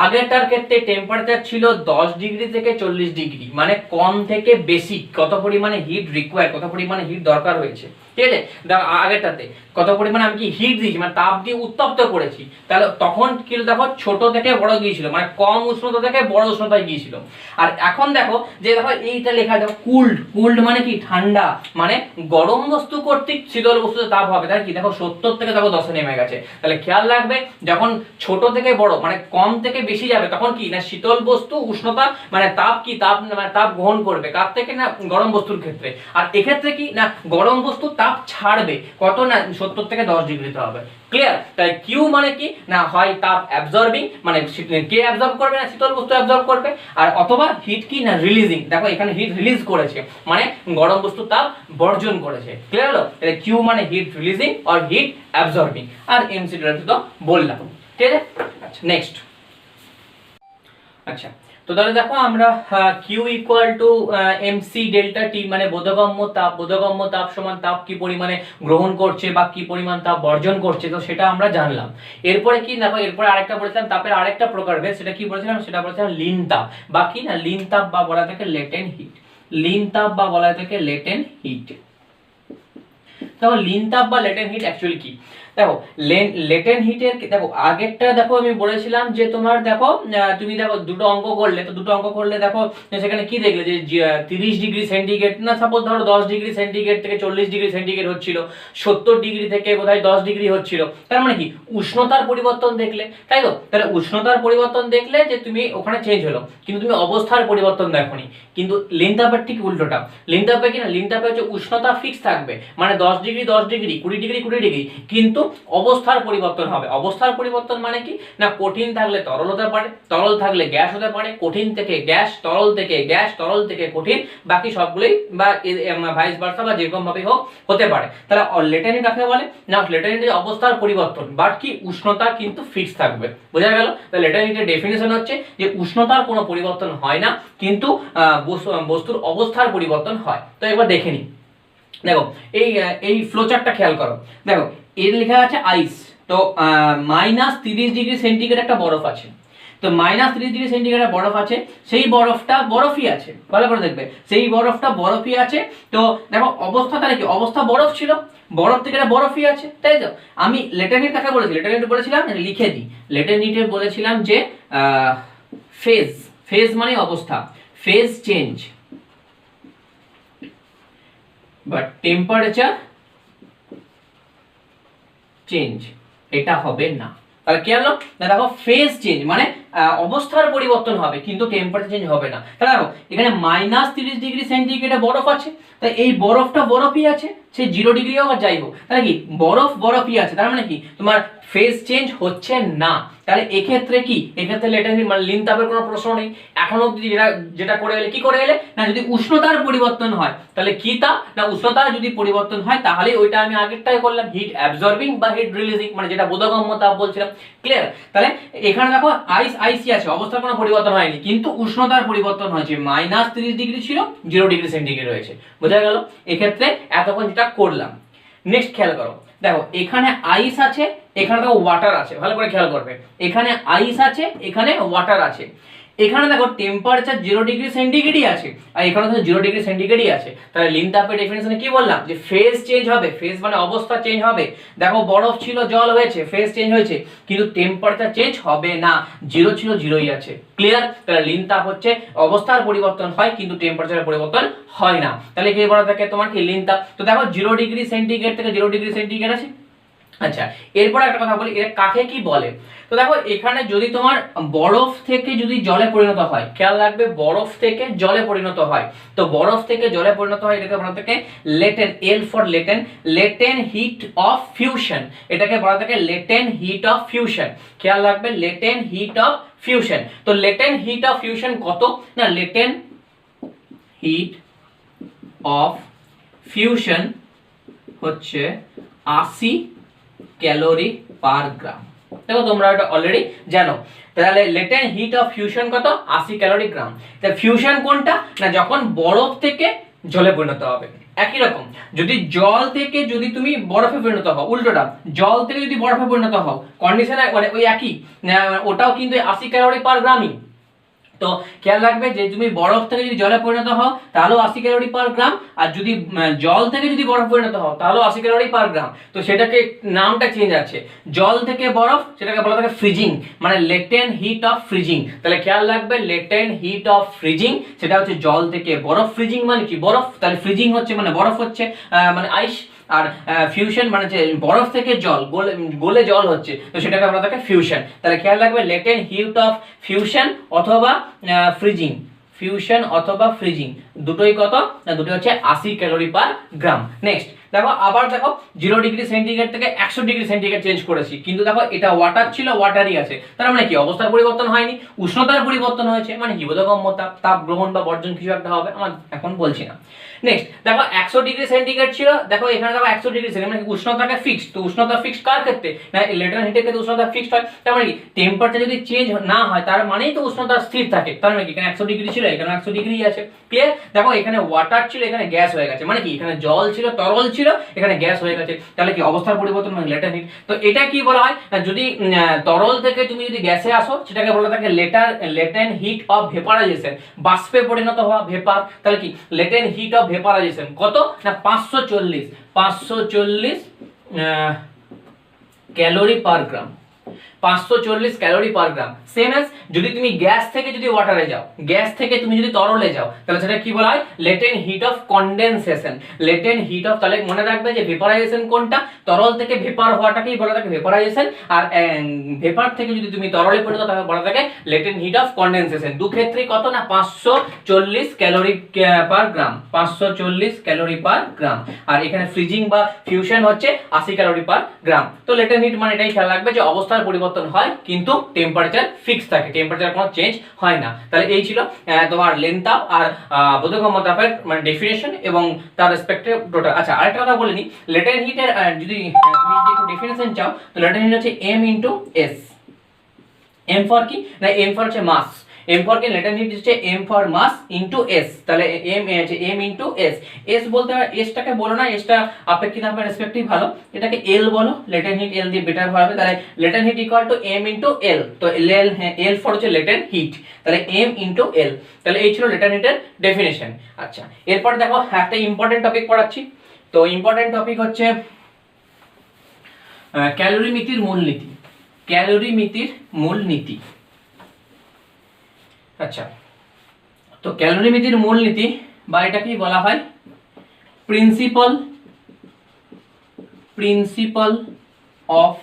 [SPEAKER 1] আগেরটার ক্ষেত্রে টেম্পারেচার ছিল 10 ডিগ্রি থেকে 40 ডিগ্রি, মানে কম থেকে বেশি কত পরিমাণে হিট রিকোয়ার, কত পরিমাণে হিট দরকার হয়েছে। ঠিক আছে, দেখো আগেরটাতে কত পরিমাণে আমি কি হিট দিয়েছি, মানে তাপ দিয়ে উত্তপ্ত করেছি, তাহলে তখন কি দেখো ছোট থেকে বড় গিয়েছিল, মানে কম উষ্ণতা থেকে বড় উষ্ণতায় গিয়েছিল। আর এখন দেখো যে দেখো এইটা লেখা দেখো কুল্ড, কুল্ড মানে কি ঠান্ডা, মানে গরম বস্তু কর্তৃক শীতল বস্তুতে তাপ হবে, তাই কি দেখো 70 থেকে দেখো 10 নেমে গেছে। তাহলে খেয়াল রাখবে যখন ছোট থেকে বড় মানে কম থেকে বেশি যাবে, তখন কি না শীতল বস্তু উষ্ণতা মানে তাপ কি তাপ মানে তাপ গ্রহণ করবে কার থেকে না গরম বস্তুর ক্ষেত্রে, আর এক্ষেত্রে কি না গরম বস্তু তাপ ছাড়বে কত না 70 থেকে 10 ডিগ্রিতে হবে। ক্লিয়ার? তাই কিউ মানে কি না হয় তাপ অ্যাবজর্বিং, মানে কে অ্যাবজর্ব করবে না শীতল বস্তু অ্যাবজর্ব করবে, আর অথবা হিট কি না রিলিজিং, দেখো এখানে হিট রিলিজ করেছে মানে গরম বস্তু তাপ বর্জন করেছে। ক্লিয়ার হলো? তাহলে কিউ মানে হিট রিলিজিং আর হিট অ্যাবজর্বিং, আর এমসিটা তো বললাম। ঠিক আছে, আচ্ছা নেক্সট। আচ্ছা, তো তাহলে দেখো আমরা Q equal to MC delta T মানে বোধগম্য তাপ, বোধগম্য তাপ সমান তাপ কি পরিমাণে গ্রহণ করছে বা কি পরিমাণ তাপ বর্জন করছে, তো সেটা আমরা জানলাম। এরপরে কি দেখো এরপরে আরেকটা বলেছিলাম তাপের আরেকটা প্রকারভেদ, সেটা কি বলেছিলাম, সেটা বলেছিলাম লিন তাপ বা কি না লিন তাপ বা বলা থাকে লেটেন্ট হিট, লিন তাপ বা বলা থাকে লেটেন্ট হিট। দেখো লিন তাপ বা লেটেন্ট হিট অ্যাকচুয়ালি কি, দেখো লেটেন্ট হিটের দেখো আগেরটা দেখো আমি বলেছিলাম যে তোমার দেখো তুমি দেখো দুটো অঙ্ক করলে, তো দুটো অঙ্ক করলে দেখো সেখানে কি দেখলে যে 30 ডিগ্রি সেন্টিগ্রেড না সাপোজ ধরো 10 ডিগ্রি সেন্টিগ্রেড থেকে 40 ডিগ্রি সেন্টিগ্রেড হচ্ছিল, 70 ডিগ্রি থেকে বোধহয় 10 ডিগ্রি হচ্ছিল, তার মানে কি উষ্ণতার পরিবর্তন দেখলে, তাই তো? তাহলে উষ্ণতার পরিবর্তন দেখলে যে তুমি ওখানে চেঞ্জ হলো, কিন্তু তুমি অবস্থার পরিবর্তন দেখোনি। কিন্তু লিন তাপের ঠিক উল্টোটা, লিন তাপে কি না লিন তাপে হচ্ছে উষ্ণতা ফিক্স থাকবে, মানে 10 ডিগ্রি 10 ডিগ্রি 20 ডিগ্রি 20 ডিগ্রি, কিন্তু অবস্থার পরিবর্তন হবে। অবস্থার পরিবর্তন মানে কি না কঠিন থাকলে তরল হতে পারে, তরল থাকলে গ্যাস হতে পারে, কঠিন থেকে গ্যাস, তরল থেকে গ্যাস, তরল থেকে কঠিন, বাকি সবগুলোই বা ভাইস ভার্সা বা যেরকম ভাবে হোক হতে পারে। তাহলে লেটেন্ট কাকে বলে না লেটেন্ট অবস্থার পরিবর্তন, বাট কি উষ্ণতা কিন্তু ফিক্স থাকবে। বোঝা গেল? তাহলে লেটেন্টের ডেফিনিশন হচ্ছে যে উষ্ণতার কোনো পরিবর্তন হয় না, কিন্তু বস্তুর অবস্থার পরিবর্তন হয়। তো এবার দেখে নিই, দেখো এই ফ্লোচার্টটা খেয়াল করো, দেখো এর লেখা আছে আইস, তো -30 ডিগ্রি সেন্টিগ্রেড একটা বরফ আছে, তো -30 ডিগ্রি সেন্টিগ্রেড বরফ আছে, সেই বরফটা বরফই আছে, ভালো করে দেখবে সেই বরফটা বরফই আছে। তো দেখো অবস্থা তাহলে কি অবস্থা বরফ ছিল, বরফ থেকে এটা বরফই আছে, তাই তো? আমি লেটেন্ট কাকে বলেছি, লেটেন্ট বলেছিলাম লিখে দিই, লেটেন্টে বলেছিলাম যে ফেজ, ফেজ মানে অবস্থা, phase change, but temperature change এটা হবে না। তাহলে কি হলো না দেখো ফেজ চেঞ্জ মানে অবস্থার পরিবর্তন হবে কিন্তু টেম্পারেচার চেঞ্জ হবে না। তাহলে দেখো এখানে -30 ডিগ্রি সেন্টিগ্রেডে বরফ আছে, তাই এই বরফটা বরফই আছে, সে 0 ডিগ্রি হোক আর যাই হোক, তাহলে কি বরফ বরফই আছে, তার মানে কি তোমার ফেজ চেঞ্জ হচ্ছে না। তাহলে এক্ষেত্রে কি এক্ষেত্রে লেটেন্ট মানে লিন তাপের কোনো প্রশ্ন নেই। এখন অবধি যেটা করে এলে কি করে এলে না যদি উষ্ণতার পরিবর্তন হয় তাহলে কি তাপ না উষ্ণতার যদি পরিবর্তন হয় তাহলে ওইটা আমি আগেরটাই করলাম হিট অ্যাবজর্বিং বা হিট রিলিজিং, মানে যেটা বোধগম্য তাপ বলছিলাম। ক্লিয়ার? তাহলে এখানে দেখো আইসি আছে, অবস্থার কোনো পরিবর্তন হয়নি কিন্তু উষ্ণতার পরিবর্তন হয়েছে, -30 ডিগ্রি ছিল 0 ডিগ্রি সেন্টিগ্রেড হয়েছে। বোঝা গেল? এক্ষেত্রে এতক্ষণ যেটা করলাম। নেক্সট খেয়াল করো, দেখো এখানে আইস আছে, এখানে দেখো ওয়াটার আছে, ভালো করে খেয়াল করবে, এখানে আইস আছে, এখানে ওয়াটার আছে, এখানে দেখো টেম্পারেচার 0 ডিগ্রি সেন্টিগ্রেডই আছে আর এখানে তো 0 ডিগ্রি সেন্টিগ্রেডই আছে। তাহলে লিন তাপের ডেফিনিশনে কি বললাম যে ফেজ চেঞ্জ হবে, ফেজ মানে অবস্থা চেঞ্জ হবে। দেখো বরফ ছিল জল হয়েছে, ফেজ চেঞ্জ হয়েছে, কিন্তু টেম্পারেচার চেঞ্জ হবে না, 0 ছিল 0ই আছে। ক্লিয়ার? তাহলে লিন তাপ হচ্ছে অবস্থার পরিবর্তন হয় কিন্তু টেম্পারেচারের পরিবর্তন হয় না। তাহলে কি বলা থাকে তোমার কি লিন তাপ। তো দেখো 0 ডিগ্রি সেন্টিগ্রেড থেকে 0 ডিগ্রি সেন্টিগ্রেড আছে, আচ্ছা, এরপর একটা কথা বলি, এটা কাকে কি বলে। তো দেখো এখানে যদি তোমার বরফ থেকে যদি জলে পরিণত হয়, খেয়াল রাখবে বরফ থেকে জলে পরিণত হয়, তো বরফ থেকে জলে পরিণত হয় এটাকে বলা থাকে latent, L for latent, latent heat of fusion, এটাকে বলা থাকে লেটেন হিট অফ ফিউশন। খেয়াল রাখবে লেটেন হিট অফ ফিউশন। তো লেটেন হিট অফ ফিউশন কত না, লেটেন হিট অফ ফিউশন হচ্ছে 80 ক্যালোরি পার গ্রাম। দেখো তোমরা এটা অলরেডি জানো। তাহলে লেটেন্ট হিট অফ ফিউশন কত, 80 ক্যালোরি গ্রাম। তাহলে ফিউশন কোনটা না, যখন বরফ থেকে জলে পরিণত হবে। একই রকম যদি জল থেকে যদি তুমি বরফে পরিণত হও, উল্টোটা জল থেকে যদি বরফে পরিণত হও, কন্ডিশন মানে ওই একই, ওটাও কিন্তু 80 ক্যালোরি পার গ্রামই। তো খেয়াল রাখবে যে তুমি বরফ থেকে যদি জলে পরিণত হও তাহলেও 80 ক্যালোরি পার গ্রাম, আর যদি জল থেকে যদি বরফ পরিণত হও তাহলেও 80 ক্যালোরি পার গ্রাম। তো সেটাকে নামটা চেঞ্জ আছে, জল থেকে বরফ সেটাকে বলা থাকে ফ্রিজিং, মানে লেটেন্ট হিট অফ ফ্রিজিং। তাহলে খেয়াল রাখবে লেটেন্ট হিট অফ ফ্রিজিং সেটা হচ্ছে জল থেকে বরফ, ফ্রিজিং মানে কি বরফ, তাহলে ফ্রিজিং হচ্ছে মানে বরফ হচ্ছে মানে আইস, আর ফিউশন মানে যে বরফ থেকে জল গলে জল হচ্ছে, তো সেটাকে আমরা থাকে ফিউশন। তাহলে খেয়াল রাখবে লেটেন্ট হিট অফ ফিউশন অথবা ফ্রিজিং, ফিউশন অথবা ফ্রিজিং দুটোই কত না, দুটোই হচ্ছে 80 ক্যালোরি পার গ্রাম। নেক্সট দেখো আবার দেখো 0 ডিগ্রি সেন্টিগ্রেড থেকে 100 ডিগ্রি সেন্টিগ্রেড চেঞ্জ করেছি, কিন্তু দেখো এটা ওয়াটার ছিল, ওয়াটারই আছে, তার মানে কি অবস্থার পরিবর্তন হয়নি, উষ্ণতার পরিবর্তন হয়েছে, মানে কি বোধগম্য তাপ গ্রহণ বা বর্জন কিছু একটা হবে, আমার এখন বলছি না। নেক্সট দেখো 100 ডিগ্রি সেন্টিগ্রেড ছিল, দেখো এখানে দেখো 100 ডিগ্রি সেন্টিগ্রেড মানে উষ্ণতাটা ফিক্সড, তো উষ্ণতা ফিক্সড কার ক্ষেত্রে না লেটেন্ট হিটের ক্ষেত্রে উষ্ণতা ফিক্সড হয়, তার মানে কি টেম্পারেচার যদি চেঞ্জ না হয় তার মানেই তো উষ্ণতা স্থির থাকে, তার মানে কি এখানে 100 ডিগ্রি ছিল এখানে 100 ডিগ্রি আছে। ক্লিয়ার? দেখো এখানে ওয়াটার ছিল এখানে গ্যাস হয়ে গেছে, মানে কি এখানে জল ছিল তরল ছিল এখানে গ্যাস হয়ে গেছে, তাহলে কি অবস্থার পরিবর্তন মানে লেটেন্ট হিট। তো এটা কি বলা হয় যদি তরল থেকে তুমি যদি গ্যাসে আসো সেটাকে বলা থাকে লেটেন্ট হিট অফ ভেপারাইজেশন, বাষ্পে পরিণত হওয়া ভেপার। তাহলে কি লেটেন্ট হিট অফ ভেপারাইজেশন কত না 540 ক্যালোরি পার গ্রাম, 540 ক্যালোরি পার গ্রাম। সেম এজ যদি তুমি গ্যাস থেকে যদি ওয়াটারে যাও, গ্যাস থেকে তুমি যদি তরলে যাও, তাহলে সেটা কি বলা হয় latent heat of condensation, latent heat of. তাহলে মনে রাখবে যে ভেপারাইজেশন কোনটা, তরল থেকে ভেপার হওয়াটাকেই বলা থাকে ভেপারাইজেশন, আর ভেপার থেকে যদি তুমি তরলে পরিণত তাহলে বলা থাকে লেটেন্ট হিট অফ কনডেনসেশন। দু ক্ষেত্রেই কত না 540 ক্যালোরি পার গ্রাম, 540 ক্যালোরি পার গ্রাম। আর এখানে ফ্রিজিং বা ফিউশন হচ্ছে 80 ক্যালোরি পার গ্রাম। তো লেটেন্ট হিট মানে এটাই খেয়াল রাখবে যে অবস্থার পরিবর্তন হয় কিন্তু টেম্পারেচার ফিক্স থাকে, টেম্পারেচার কোনো চেঞ্জ হয় না। তাহলে এই ছিল তোমার লেন্থ তাপ আর বোধগম্য তাপের মানে ডেফিনেশন এবং তার রেসপেক্টে টোটাল। আচ্ছা আরেকটা কথা বলে নিই, লেটেন্ট হিটের যদি তুমি যদি একটু ডেফিনেশন চাও তো লেটেন্ট হিট হচ্ছে m into s। m for কি না, m ফর হচ্ছে মাস, m ফর কি লেটেন্ট হিট হচ্ছে m for mass into s। তাহলে m ইনটু s, s বলতে হয় s টাকে বলো না, s টা আপেক্ষিকভাবে রেসপেক্টিভ ভালো, এটাকে l বলো, লেটেন্ট হিট l দিয়ে বেটার হবে। তাহলে latent heat equal to m into l, তো l ফর হচ্ছে লেটেন্ট হিট, তাহলে m ইনটু l। তাহলে এই ছিল লেটেন্ট হিটের ডেফিনেশন। আচ্ছা এরপর দেখো একটা ইম্পর্টেন্ট টপিক পড়াচ্ছি। তো ইম্পর্টেন্ট টপিক হচ্ছে ক্যালোরিমিতির মূলনীতি, ক্যালোরিমিতির মূলনীতি। আচ্ছা তো ক্যালোরিমিতির মূলনীতি বা এটাকেই বলা হয় প্রিন্সিপাল অফ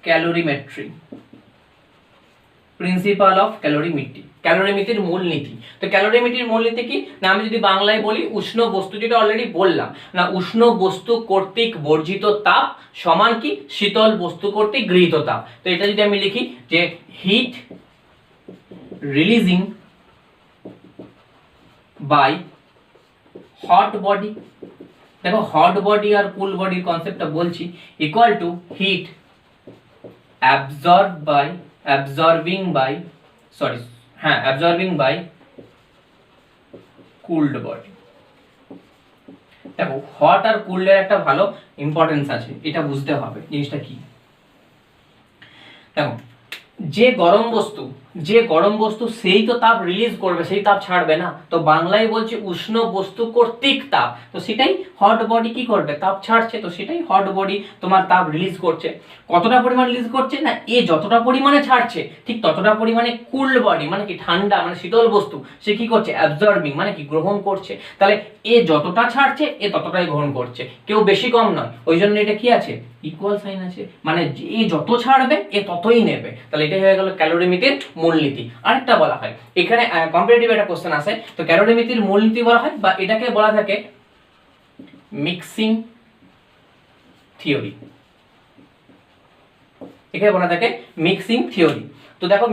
[SPEAKER 1] ক্যালোরিমেট্রি, প্রিন্সিপাল অফ ক্যালোরিমিতি, ক্যালোরিমিতির মূলনীতি। তো ক্যালোরিমিতির মূলনীতি কি না, আমি যদি বাংলায় বলি উষ্ণ বস্তু, যেটা অলরেডি বললাম না, উষ্ণ বস্তু কর্তৃক বর্জিত তাপ সমান কি শীতল বস্তু কর্তৃক গৃহীত তাপ। তো এটা যদি আমি লিখি যে heat releasing by hot body, দেখো হট বডি আর কুল বডির কনসেপ্টটা বলছি, equal to heat absorbing by cooled body. দেখো হট আর কুল্ডের একটা ভালো ইম্পর্টেন্স আছে, এটা বুঝতে হবে জিনিসটা কি। দেখো যে গরম বস্তু যে গরম বস্তু সেই তো তাপ রিলিজ করবে, সেই তাপ ছাড়বে না। তো বাংলায় বলছে উষ্ণ বস্তু কর্তৃক তাপ, তো সেটাই হট বডি কি করবে, তাপ ছাড়ছে, তো সেটাই হট বডি তোমার তাপ রিলিজ করছে। কতটা পরিমাণ রিলিজ করছে না, এ যতটা পরিমাণে ছাড়ছে ঠিক ততটা পরিমাণে কুল বডি মানে কি ঠান্ডা মানে শীতল বস্তু সে কি করছে, অ্যাবজর্বিং মানে কি গ্রহণ করছে। তাহলে এ যতটা ছাড়ছে এ ততটাই গ্রহণ করছে, কেউ বেশি কম নয়, ওই জন্য এটা কি আছে, ইকুয়াল সাইন আছে, মানে এ যত ছাড়বে এ ততই নেবে। তাহলে এটাই হয়ে গেল ক্যালোরিমিতির মূলনীতি। আরেকটা বলা হয় এখানে কম্পিটিটিভ একটা কোশ্চেন আসে, তো ক্যালোরিমিতির মূলনীতি বলা হয় বা এটাকে বলা থাকে মিক্সিং থিওরি, এখানে বলা থাকে মিক্সিং থিওরি। তো দেখো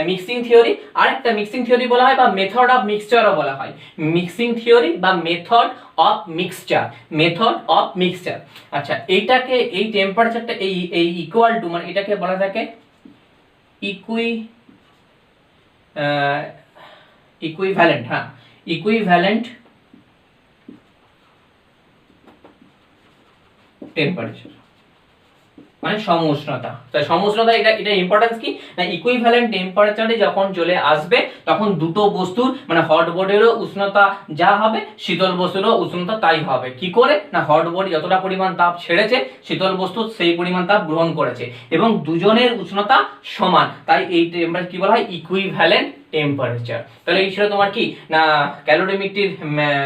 [SPEAKER 1] মিক্সিং থিওরি, আরেকটা মিক্সিং থিওরি বলা হয় বা মেথড অফ মিক্সচারও বলা হয়। মিক্সিং থিওরি বা method of mixture, method of mixture. আচ্ছা এইটাকে, এই টেম্পারেচারটা এই ইকুয়াল টু মানে এটাকে বলা থাকে ইকুইভ্যালেন্ট, হ্যাঁ ইকুইভ্যালেন্ট টেম্পারেচার মানে সমউষ্ণতা। তাই সমউষ্ণতা এটা ইম্পর্টেন্স কি না, ইকুইভ্যালেন্ট টেম্পারেচারে যখন চলে আসবে তখন দুটো বস্তুর মানে হট বডিরও উষ্ণতা যা হবে শীতল বস্তুরও উষ্ণতা তাই হবে। কি করে না, হট বডি যতটা পরিমাণ তাপ ছেড়েছে শীতল বস্তু সেই পরিমাণ তাপ গ্রহণ করেছে এবং দুজনের উষ্ণতা সমান, তাই এই টেম্পারেচার কি বলা হয়, ইকুইভ্যালেন্ট টেম্পারেচার। তাহলে এই ছিল তোমার কি না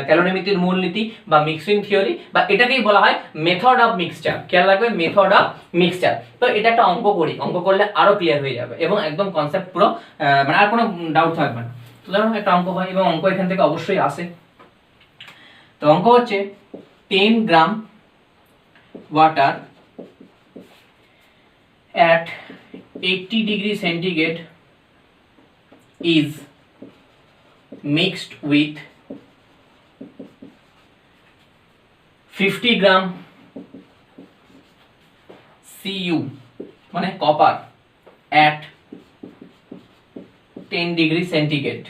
[SPEAKER 1] ক্যালোরিমিতির মূলনীতি বা মিক্সিং থিওরি, বা এটাকেই বলা হয় মেথড অফ মিক্সচার। খেয়াল রাখবে মেথড অফ মিক্সচার। তো এটা একটা অঙ্ক করি, অঙ্ক করলে আরো ক্লিয়ার হয়ে যাবে এবং একদম কনসেপ্ট পুরো মানে আর কোনো ডাউট থাকবে না। তো ধরো একটা অঙ্ক হয় এবং অঙ্ক এখান থেকে অবশ্যই আসে। তো অঙ্ক হচ্ছে 10 গ্রাম water at 80 degree centigrade is mixed with 50 gram Cu মানে copper at 10 degree centigrade.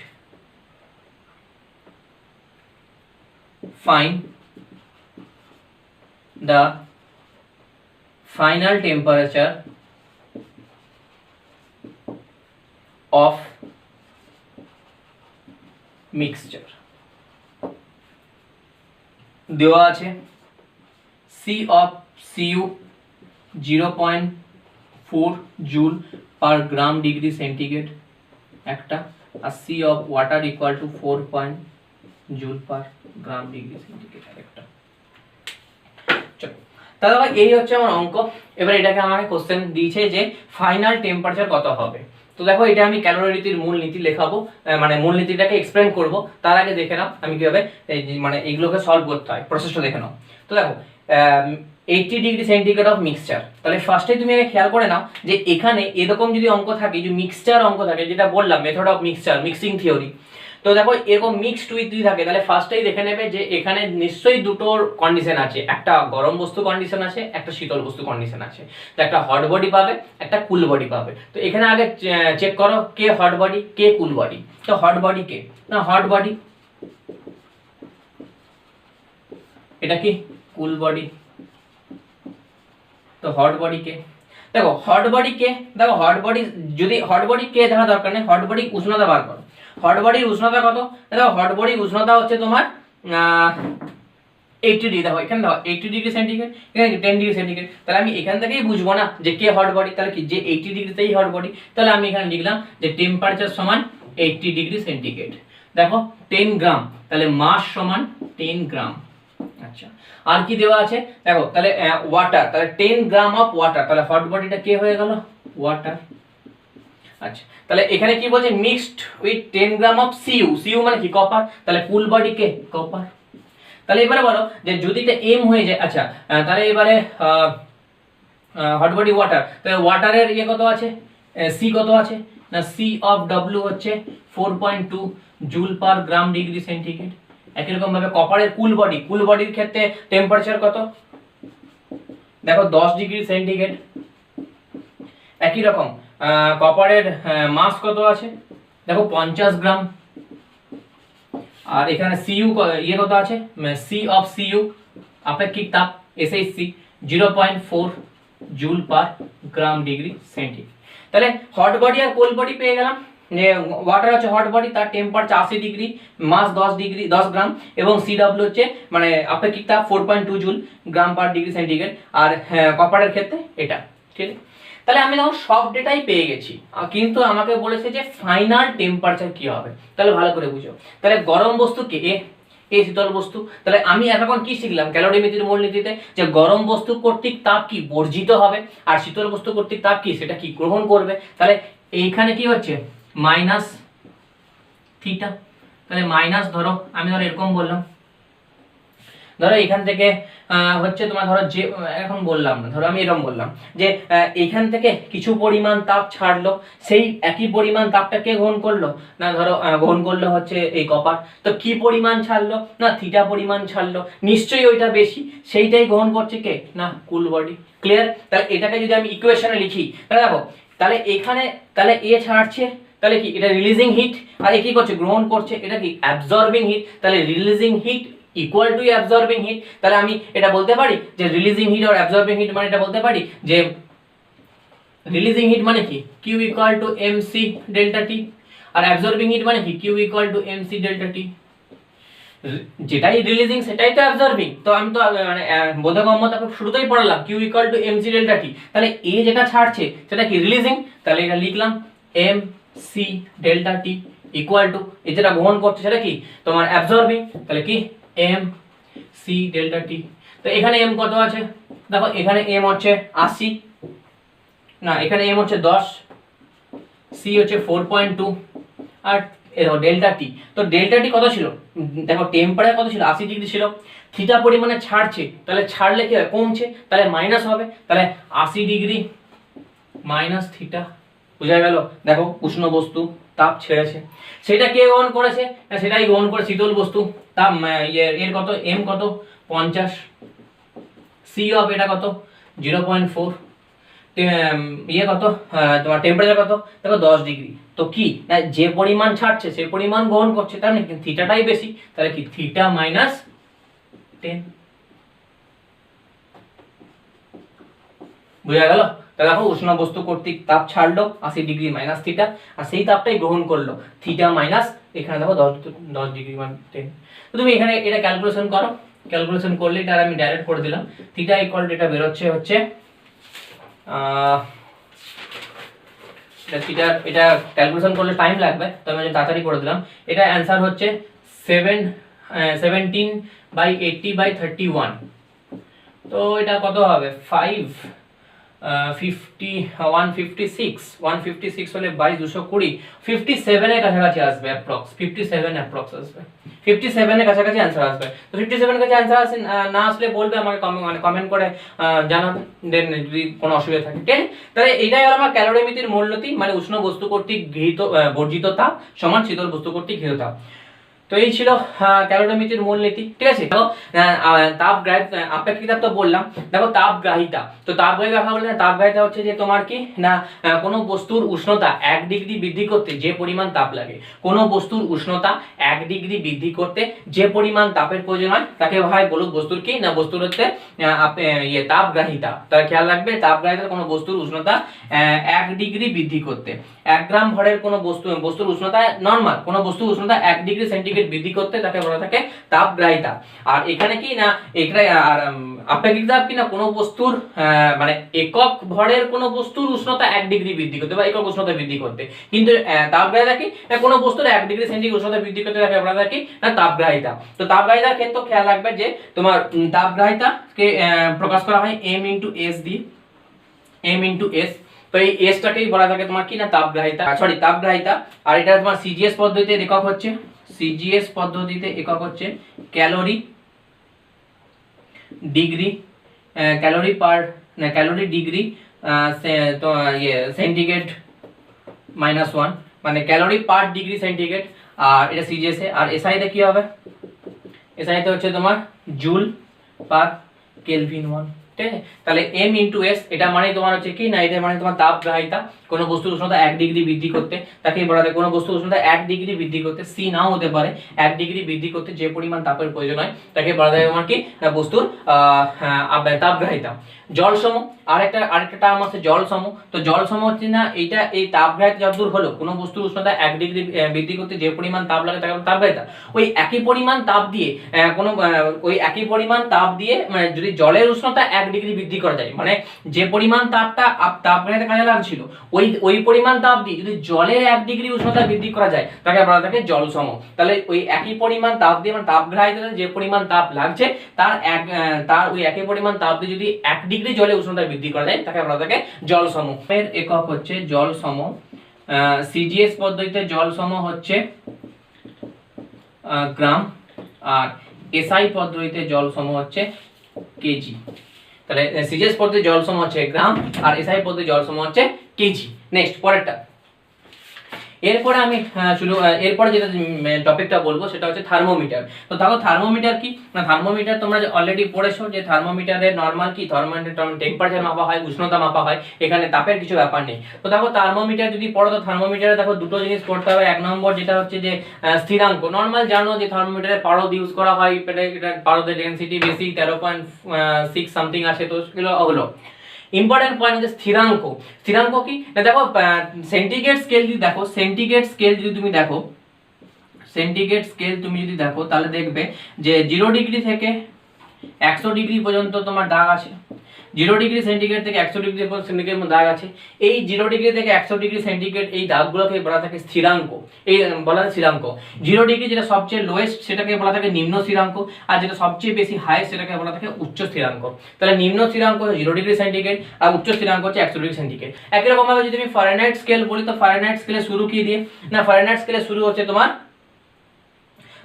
[SPEAKER 1] Find the final temperature of mixture. দেওয়া আছে C of Cu 0.4 joule per gram degree centigrade একটা, আর C of water equal to 4 joule per gram degree centigrade একটা। চলো তাহলে এই হচ্ছে আমার অঙ্ক। এবার এটাকে আমাকে কোশ্চেন দিয়েছে যে ফাইনাল টেম্পারেচার কত হবে। তো দেখো এটা আমি ক্যালোরিমিতির মূলনীতি লেখাবো, মানে মূলনীতিটাকে এক্সপ্লেন করব, তার আগে দেখে নাও আমি কিভাবে মানে এইগুলোকে সলভ করতে হয়, প্রসেসটা দেখে নাও। তো দেখো 80 ডিগ্রি সেন্টিগ্রেড অফ মিক্সচার, তাহলে ফার্স্টে তুমি আগে খেয়াল করে নাও যে এখানে এরকম যদি অঙ্ক থাকে, যে মিক্সচার অঙ্ক থাকে, যেটা বললাম method of mixture mixing theory, তো দেখো এরকম মিক্সড উইথ যদি থাকে তাহলে ফার্স্টেই দেখে নেবে যে এখানে নিশ্চয়ই দুটোর কন্ডিশন আছে, একটা গরম বস্তু কন্ডিশন আছে, একটা শীতল বস্তু কন্ডিশন আছে। তো একটা হট বডি পাবে, একটা কুল বডি পাবে। তো এখানে আগে চেক করো কে হট বডি কে কুল বডি। তো হট বডি কে না, হট বডি, এটা কি কুল বডি। তো হট বডি কে, দেখো হট বডি কে, দেখো হট বডি যদি হট বডি কে দেখা দরকার নেই, হট বডি উষ্ণতা বার করো। হট বডির উষ্ণতা কত, দেখো হট বডির উষ্ণতা হচ্ছে তোমার 80 ডিগ্রি। দেখো এখানে দেখো 80 ডিগ্রি সেন্টিগ্রেড, এখানে 10 ডিগ্রি সেন্টিগ্রেড। তাহলে আমি এখান থেকেই বুঝবো না যে কে হট বডি, তাহলে কি যে 80 ডিগ্রিতেই হট বডি। তাহলে আমি এখানে লিখলাম যে টেম্পারেচার সমান 80 ডিগ্রি সেন্টিগ্রেড। দেখো 10 গ্রাম, তাহলে মাস সমান 10 গ্রাম। আচ্ছা আর কি দেওয়া আছে দেখো, তাহলে ওয়াটার, তাহলে 10 গ্রাম অফ ওয়াটার, তাহলে হট বডিটা কে হয়ে গেল, ওয়াটার। আচ্ছা তাহলে এখানে কি বলছে, mixed with 10 gram of Cu, Cu মানে কি কপার, তাহলে কুল বডি কে কপার। তাহলে এবারে বলো যে যদি এটা M হয়ে যায়, আচ্ছা তাহলে এবারে হট বডি ওয়াটার, তাহলে ওয়াটারের ইয়ে কত আছে, C কত আছে না, C অফ W হচ্ছে 4.2 joule per gram degree centigrade. একই রকম ভাবে কপারের কুল বডি, কুল বডির ক্ষেত্রে টেম্পারেচার কত, দেখো 10 ডিগ্রি সেন্টিগ্রেড। একই রকম কপারের মাস কত আছে, দেখো 50 গ্রাম। আর এখানে Cu ইয়ে কত আছে, C অফ Cu আপেক্ষিক তাপ SHC 0.4 joule per gram degree centigrade. তাহলে হট বডি আর কোল্ড বডি পেয়ে গেলাম। যে ওয়াটার হচ্ছে হট বডি, তার টেম্পারেচার 80 ডিগ্রি, মাস 10 গ্রাম, এবং সিডব্লিউ হচ্ছে মানে আপেক্ষিক তাপ 4.2 জুল গ্রাম পার ডিগ্রি সেন্টিগ্রেড। আর কপারের ক্ষেত্রে এটা, ঠিক আছে। তাহলে আমি তখন সব ডেটাই পেয়ে গেছি, কিন্তু আমাকে বলেছে যে ফাইনাল টেম্পারেচার কি হবে। তাহলে ভালো করে বুঝো, তাহলে গরম বস্তু কে, এ শীতল বস্তু। তাহলে আমি এতক্ষণ কি শিখলাম ক্যালোরিমিতির মূলনীতিতে, যে গরম বস্তু কর্তৃক তাপ কি বর্জিত হবে, আর শীতল বস্তু কর্তৃক তাপ কি সেটা কি গ্রহণ করবে। তাহলে এইখানে কি হচ্ছে মাইনাস থিটা। তাহলে মাইনাস ধরো, আমি ধরো এরকম বললাম, ধরো এখান থেকে হচ্ছে তোমার ধরো যে এখন বললাম না, ধরো আমি এরকম বললাম যে এখান থেকে কিছু পরিমাণ তাপ ছাড়লো, সেই একই পরিমাণ তাপটা কে গ্রহণ করলো, না ধরো গ্রহণ করলো হচ্ছে এই কপার। তো কি পরিমাণ ছাড়লো, না থিটা পরিমাণ ছাড়লো, নিশ্চয়ই ওইটা বেশি, সেইটাই গ্রহণ করছে কে, না কুল বডি। ক্লিয়ার? তাহলে এটাকে যদি আমি ইকুয়েশনে লিখি, তাহলে দেখো, তাহলে এখানে তাহলে এ ছাড়ছে, তাহলে কি এটা রিলিজিং হিট, আর এ কি করছে গ্রহণ করছে, এটা কি অ্যাবজর্বিং হিট। তাহলে releasing heat equal to absorbing heat. তাহলে আমি এটা বলতে পারি যে রিলিজিং হিট আর অ্যাবজর্বিং হিট মানে এটা বলতে পারি যে রিলিজিং হিট মানে কি Q equal to MC delta T, আর অ্যাবজর্বিং হিট মানে কি Q equal to MC delta T. যেটাই রিলিজিং সেটাই তো অ্যাবজর্বিং। তো আমি তো মানে বোধগম্যতা শুরুতেই পড়ালাম Q equal to MC delta T. তাহলে এ যেটা ছাড়ছে সেটা কি রিলিজিং, তাহলে এটা লিখলাম M C delta T equal to এ যেটা গ্রহণ করছে সেটা কি তোমার অ্যাবজর্বিং, তাহলে কি এম সি ডেল্টা টি। তো এখানে এম কত আছে, দেখো এখানে এম হচ্ছে 80, না এখানে এম হচ্ছে 10, সি হচ্ছে 4.2, আর ডেল্টা টি। তো ডেল্টা টি কত ছিল, দেখো টেম্পারেচার কত ছিল 80 ডিগ্রি ছিল, থিটা পরিমাণে ছাড়ছে, তাহলে ছাড়লে কি হয় কমছে, তাহলে মাইনাস হবে। তাহলে 80 ডিগ্রি মাইনাস থিটা, বুঝা গেল। দেখো উষ্ণ বস্তু তাপ ছেড়েছে, সেটা কে গ্রহণ করেছে, সেটাই গ্রহণ করে শীতল বস্তু। তাপ এর কত এম কত 50, সি অফ এটা কত 0.4, ইয়ে কত তোমার টেম্পারেচার কত দেখো 10 ডিগ্রি। তো কি না যে পরিমাণ ছাড়ছে সেই পরিমাণ গ্রহণ করছে, তার মানে থিটাটাই বেশি, তাহলে কি থিটা মাইনাস 10। বুঝা গেল? তাহলে দেখো উষ্ণ বস্তু কর্তৃক তাপ ছাড়লো 80 ডিগ্রি মাইনাস থিটা, আর সেই তাপটাই গ্রহণ করলো থিটা মাইনাস এখানে দেখো 10 ডিগ্রি মানে 10। তো তুমি এখানে এটা ক্যালকুলেশন করো, ক্যালকুলেশন করলে এটা আমি ডাইরেক্ট করে দিলাম। থিটা ইকুয়াল টু এটা বেরোচ্ছে হচ্ছে এটা ক্যালকুলেশন করলে টাইম লাগবে, তো আমি তাড়াতাড়ি করে দিলাম। এটা অ্যান্সার হচ্ছে 17/80/31। তো এটা কত হবে 156 হলে 2220 57 এর কাছাকাছি আসবে, অ্যাপ্রক্স 57 অ্যাপ্রক্স আসবে, 57 এর কাছাকাছি অ্যান্সার আসবে। তো 57 এর কাছে অ্যান্সার আসে না আসলে বলবে আমাকে কমেন্ট করে জানাবে, দেন যদি কোনো অসুবিধা থাকে, ঠিক আছে। তাহলে এটাই হলো আমার ক্যালোরিমিতির মূলনীতি, মানে উষ্ণ বস্তু কর্তৃক গৃহীত বর্জিত তাপ সমান শীতল বস্তু কর্তৃক গৃহীত তাপ। তো এই ছিল ক্যালোরিমিতির মূলনীতি, ঠিক আছে। দেখো তাপগ্রাহিতা, আপেক্ষিক তাপ তো বললাম, দেখো তাপগ্রাহিতা। তো তাপগ্রাহিতা কথা বলতে তাপগ্রাহিতা হচ্ছে যে তোমার কি না কোনো বস্তুর উষ্ণতা 1 ডিগ্রি বৃদ্ধি করতে যে পরিমাণ তাপ লাগে, কোনো বস্তুর উষ্ণতা 1 ডিগ্রি বৃদ্ধি করতে যে পরিমাণ তাপের প্রয়োজন হয় তাকে হয় বলুক বস্তুর কি না বস্তুর হচ্ছে তাপগ্রাহিতা। তার খেয়াল রাখবে তাপগ্রাহিতা কোনো বস্তুর উষ্ণতা 1 ডিগ্রি বৃদ্ধি করতে, 1 গ্রাম ভরের কোনো বস্তুর উষ্ণতা নরমাল কোনো বস্তুর উষ্ণতা 1 ডিগ্রি সেন্টিগ্রেড বৃদ্ধি করতে তাকে বলা থাকে তাপগ্রাহিতা। আর এখানে কি না এখানে আর আপেক্ষিক তাপ কি না কোনো বস্তুর মানে একক ভরের কোনো বস্তুর উষ্ণতা 1 ডিগ্রি বৃদ্ধি করতে বা একক উষ্ণতা বৃদ্ধি করতে, কিন্তু তাপগ্রাহিতা কি না কোনো বস্তুর 1 ডিগ্রি সেন্টিগ্রেড উষ্ণতা বৃদ্ধি করতে তাকে বলা থাকে না তাপগ্রাহিতা। তো তাপগ্রাহিতার ক্ষেত্রে খেয়াল রাখবে যে তোমার তাপগ্রাহিতা কে প্রকাশ করা হয় m * s দিয়ে, m * s। তো এই এসটাকেই বলা থাকে তোমার কি না তাপগ্রাহিতা, সরি তাপগ্রাহিতা। আর এটা তোমার সিজিএস পদ্ধতিতে একক হচ্ছে, সিজিএস পদ্ধতিতে একক হচ্ছে ক্যালোরি ডিগ্রি, ক্যালোরি পার না ক্যালোরি ডিগ্রি তো সেন্টিগ্রেড -1, মানে ক্যালোরি পার ডিগ্রি সেন্টিগ্রেড। আর এটা সিজিএস এ। আর এসআই তে কি হবে, এসআই তে হচ্ছে তোমার জুল পার কেলভিন 1। ঠিক আছে। তাহলে m ইন্টু এস, এটা মানে তোমার হচ্ছে কি না, এটা মানে তোমার তাপগ্রাহিতা। কোনো বস্তুর উষ্ণতা 1 ডিগ্রি বৃদ্ধি করতে, তাকে বলা হয় কোনো বস্তুর উষ্ণতা 1 ডিগ্রি বৃদ্ধি করতে, সি নাও হতে পারে, 1 ডিগ্রি বৃদ্ধি করতে যে পরিমাণ তাপের প্রয়োজন হয় তাকে বলা যায় তোমার কি না বস্তুর তাপগ্রাহিতা। জলসম, আরেকটা টার্ম আছে জলসম। তো জলসম হচ্ছে না এইটা, এই তাপগ্রাহিতা যতদূর হলো কোনো বস্তুর উষ্ণতা 1 ডিগ্রি বৃদ্ধি করতে যে পরিমাণ তাপ লাগে তাকে তাপগ্রাহিতা। ওই একই পরিমাণ তাপ দিয়ে ওই একই পরিমাণ তাপ দিয়ে মানে যদি জলের উষ্ণতা 1 ডিগ্রি বৃদ্ধি করা যায়, মানে যে পরিমাণ তাপটা তাপগ্রাহিতা কাজে লাগছিল ওই পরিমাণ তাপ দিয়ে যদি জলের 1 ডিগ্রি উষ্ণতা বৃদ্ধি করা যায় তাকে বলা থাকে জলসম। তাহলে ওই একই পরিমাণ তাপ দিয়ে মানে তাপগ্রাহিতাতে যে পরিমাণ তাপ লাগছে তার ওই একই পরিমাণ তাপ দিয়ে যদি 1 ডিগ্রি জলের উষ্ণতা বৃদ্ধি করা যায় তাকে বলা থাকে জলসম। এর একক হচ্ছে জলসম। সিজিএস পদ্ধতিতে জলসম হচ্ছে গ্রাম, আর এসআই পদ্ধতিতে জলসম হচ্ছে কেজি। তাহলে সিজিএস পদ্ধতি জলসম হচ্ছে গ্রাম, আর এসআই পদ্ধতি জলসম হচ্ছে কেজি। নেক্সট পরেরটা, এরপরে আমি এরপরে যেটা টপিকটা বলবো সেটা হচ্ছে থার্মোমিটার। তো দেখো থার্মোমিটার কি না, থার্মোমিটার তোমরা অলরেডি পড়েছো যে থার্মোমিটারের নরমাল কি, থার্মোমিটার টেম্পারেচার মাপা হয়, উষ্ণতা মাপা হয়, এখানে তাপের কিছু ব্যাপার নেই। তো দেখো থার্মোমিটার যদি পড়ো তো থার্মোমিটারে দেখো দুটো জিনিস পড়তে হবে। এক নম্বর যেটা হচ্ছে যে স্থিরাঙ্ক। নরমাল জানো যে থার্মোমিটারে পারদ ইউজ করা হয়, এটা পারদের ডেনসিটি বেশি 13.6 সামথিং আসে, তো সেগুলো হলো ইম্পর্টেন্ট পয়েন্ট। হচ্ছে স্থিরাঙ্ক। স্থিরাঙ্ক কি না, দেখো সেন্টিগ্রেড স্কেল যদি দেখো, সেন্টিগ্রেড স্কেল যদি তুমি দেখো, সেন্টিগ্রেড স্কেল তুমি যদি দেখো তাহলে দেখবে যে 0 ডিগ্রি থেকে 100 ডিগ্রি পর্যন্ত তোমার দাগ আছে। 0 ডিগ্রি সেন্টিগ্রেড থেকে 100 ডিগ্রি সেন্টিগ্রেড দাগ আছে। এই 0 ডিগ্রি থেকে 100 ডিগ্রি সেন্টিগ্রেড এই দাগগুলোকে বলা থাকে স্থিরাঙ্ক। এই বলা হয় স্থিরাঙ্ক। 0 ডিগ্রি যেটা সবচেয়ে লোয়েস্ট সেটাকে বলা থাকে নিম্ন স্থিরাঙ্ক, আর যেটা সবচেয়ে বেশি হাই সেটাকে বলা থাকে উচ্চ স্থিরাঙ্ক। তাহলে নিম্ন স্থিরাঙ্ক হচ্ছে 0 ডিগ্রি সেন্টিগ্রেড, আর উচ্চ স্থিরাঙ্ক হচ্ছে 100 ডিগ্রি সেন্টিগ্রেড। একই রকম ভাবে যদি আমি ফারেনহাইট স্কেল বলি তো ফারেনহাইট স্কেলে শুরু কি দিয়ে না, ফারেনহাইট স্কেলে শুরু হচ্ছে তোমার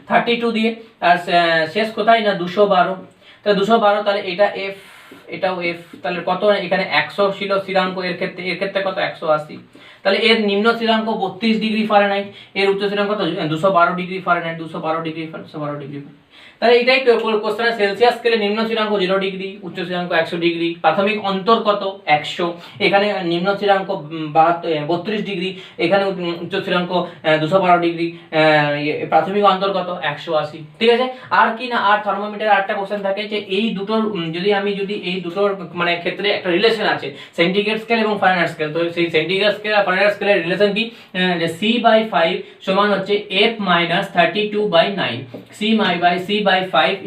[SPEAKER 1] 32 দিয়ে, আর শেষ কোথায় না 212। তাহলে 212, তাহলে এটা এফ, এটাও এফ, তাহলে কত এখানে 100 ছিল স্থিরাঙ্ক, এর ক্ষেত্রে কত 180। তাহলে এর নিম্ন স্থিরাঙ্ক 32 ডিগ্রি ফারেনহাইট, এর উচ্চ স্থিরাঙ্ক কত 212 ডিগ্রি ফারেনহাইট, 212 ডিগ্রি। তাহলে এটাই কোশ্চেনে সেলসিয়াস স্কেলে নিম্ন স্থিরাঙ্ক 0 ডিগ্রি, উচ্চ স্থিরাঙ্ক 100 ডিগ্রি, প্রাথমিক অন্তর কত 100, এখানে নিম্ন স্থিরাঙ্ক 32 ডিগ্রি, এখানে উচ্চ স্থিরাঙ্ক 212 ডিগ্রি, প্রাথমিক অন্তর কত 180। ঠিক আছে। আর কি না, আর থার্মোমিটারে আরেকটা কোশ্চেন থাকে যে এই দুটোর যদি এই দুটোর মানে ক্ষেত্রে একটা রিলেশন আছে সেন্টিগ্রেড স্কেল এবং ফারেনহাইট স্কেল। তো সেই সেন্টিগ্রেড স্কেল আর ফারেনহাইট স্কেলের রিলেশন কি, C/5 সমান হচ্ছে F - 32/9, C/5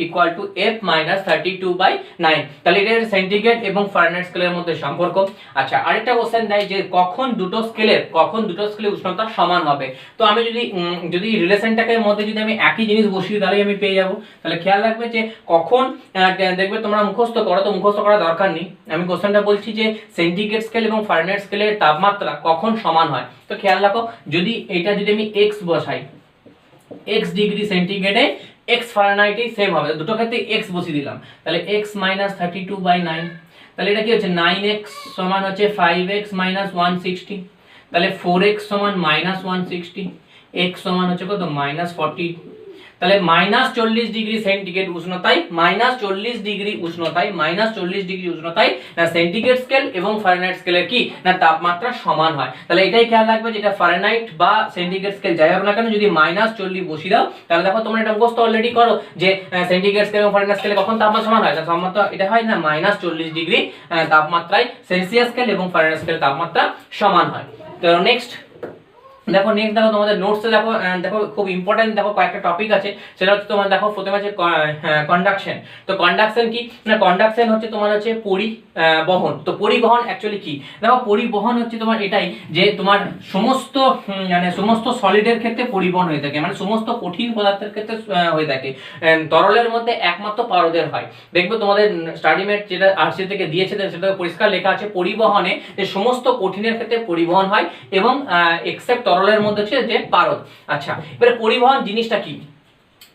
[SPEAKER 1] equal to F - 32/9। তাহলে এটা সেন্টিগ্রেড এবং ফারেনহাইট স্কেলের মধ্যে সম্পর্ক। আচ্ছা, আরেকটা কোশ্চেন দেয় যে কখন দুটো স্কেলে উষ্ণতা সমান হবে। তো আমি যদি রিলেশনটাকে মধ্যে যদি আমি একই জিনিস বসিয়ে তাহলে আমি পেয়ে যাব। তাহলে খেয়াল রাখবে যে কখন, দেখবে তোমরা মুখস্থ করো, তো মুখস্থ করার দরকার নেই, আমি কোশ্চেনটা বলছি যে সেন্টিগ্রেড স্কেল এবং ফারেনহাইট স্কেলের তাপমাত্রা কখন সমান হয়। তো খেয়াল রাখো, যদি আমি x বসাই, x ডিগ্রি সেন্টিগ্রেডে x ফারেনহাইটে সেম হবে, দুটো ক্ষেত্রে x বসিয়ে দিলাম, তাহলে x - 32/9। তাহলে এটা কি হচ্ছে 9x সমান হচ্ছে 5x - 160, তাহলে 4x সমান -160, x সমান হচ্ছে কত -40। তাহলে -40 ডিগ্রি সেন্টিগ্রেড উষ্ণতায় না সেন্টিগ্রেড স্কেল এবং ফারেনহাইট স্কেলের কি না তাপমাত্রা সমান হয়। তাহলে এটাই খেয়াল রাখবে, যেটা ফারেনহাইট বা সেন্টিগ্রেড স্কেল যাই হোক না কেন যদি -40 বসিয়ে দাও তাহলে দেখো তোমরা এটা মুখস্থ অলরেডি করো যে সেন্টিগ্রেড স্কেল এবং ফারেনহাইট স্কেলে কখন তাপমাত্রা সমান হয়। তাপমাত্রা এটা হয় না -40 ডিগ্রি তাপমাত্রায় সেলসিয়াস স্কেল এবং ফারেনহাইট স্কেল তাপমাত্রা সমান হয়। তো নেক্সট দেখো তোমাদের নোটসে দেখো খুব ইম্পর্টেন্ট দেখো কয়েকটা টপিক আছে, সেটা হচ্ছে তোমার দেখো প্রথমে আছে কন্ডাকশন। তো কন্ডাকশন কি না, কন্ডাকশন হচ্ছে তোমার হচ্ছে পরিবহন। তো পরিবহন অ্যাকচুয়ালি কি, দেখো পরিবহন হচ্ছে তোমার এটাই যে তোমার সমস্ত সলিডের ক্ষেত্রে পরিবহন হয়ে থাকে, মানে সমস্ত কঠিন পদার্থের ক্ষেত্রে হয়ে থাকে। তরলের মধ্যে একমাত্র পারদের হয়। দেখবে তোমাদের স্টাডিমেট যেটা আরসি থেকে দিয়েছে সেটা পরিষ্কার লেখা আছে পরিবহনে যে সমস্ত কঠিনের ক্ষেত্রে পরিবহন হয় এবং এক্সেপ্ট তরলের মধ্যে হচ্ছে যে পারদ। আচ্ছা, এবারে পরিবহন জিনিসটা কি,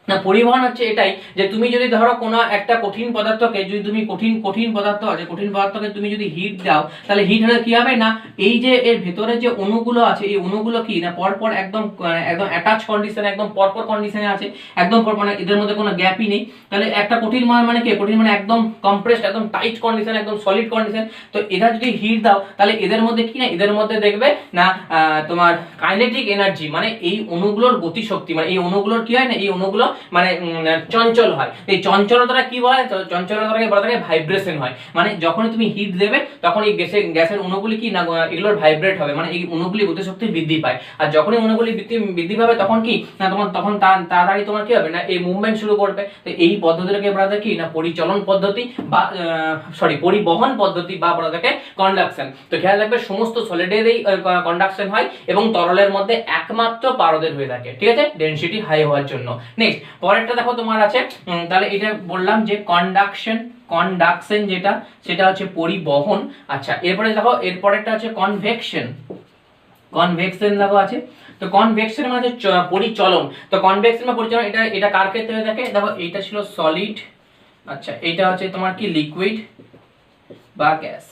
[SPEAKER 1] না, পরিবহন হচ্ছে এটাই যে তুমি যদি ধরো কোনো একটা কঠিন পদার্থকে, যদি তুমি কঠিন পদার্থ আছে, কঠিন পদার্থকে তুমি যদি হিট দাও, তাহলে হিট হলে কি হবে না, এই যে এর ভেতরে যে অণুগুলো আছে, এই অণুগুলো কি না পরপর একদম একদম অ্যাটাচ কন্ডিশনে, একদম পরপর কন্ডিশনে আছে, একদম মানে এদের মধ্যে কোনো গ্যাপই নেই। তাহলে একটা কঠিন মানে কি, কঠিন মানে একদম কম্প্রেসড, একদম টাইট কন্ডিশন, একদম সলিড কন্ডিশন। তো এটা যদি হিট দাও তাহলে এদের মধ্যে কি না, এদের মধ্যে দেখবে না তোমার কাইনেটিক এনার্জি, মানে এই অণুগুলোর গতিশক্তি, মানে এই অণুগুলোর কি হয় না, এই অণুগুলো মানে চঞ্চল হয়। এই চঞ্চলতাটা কি বলে, চঞ্চলতাটাকে বলা থাকে ভাইব্রেশন হয়। মানে যখনই তুমি হিট দেবে তখন এই গ্যাসের অণুগুলি কি না, এগুলোর ভাইব্রেট হবে, মানে এই অণুগুলি গতিশক্তি বৃদ্ধি পায়। আর যখনই অণুগুলি বৃদ্ধি পাবে তখন কি না, তখন তাড়াতাড়ি তোমার কি হবে না, এই মুভমেন্ট শুরু করবে। তো এই পদ্ধতিটাকে বলা থাকে কি না, পরিচলন পদ্ধতি বা পরিবহন পদ্ধতি, বা বলা থাকে কন্ডাকশন। তো খেয়াল রাখবে সমস্ত সলিডেরই কন্ডাকশন হয় এবং তরলের মধ্যে একমাত্র পারদের হয়ে থাকে, ঠিক আছে, ডেনসিটি হাই হওয়ার জন্য। নেক্সট পরেরটা দেখো তোমার আছে, তাহলে এটা বললাম যে কন্ডাকশন যেটা, সেটা হচ্ছে পরিবহন। আচ্ছা, এরপরে দেখো এরপরেরটা হচ্ছে কনভেকশন দেখো আছে। তো কনভেকশন মানে হচ্ছে পরিচলন। তো কনভেকশন বা পরিচলন, এটা কার ক্ষেত্রে হয়ে থাকে, দেখো এইটা ছিল সলিড, আচ্ছা এটা হচ্ছে তোমার কি লিকুইড বা গ্যাস।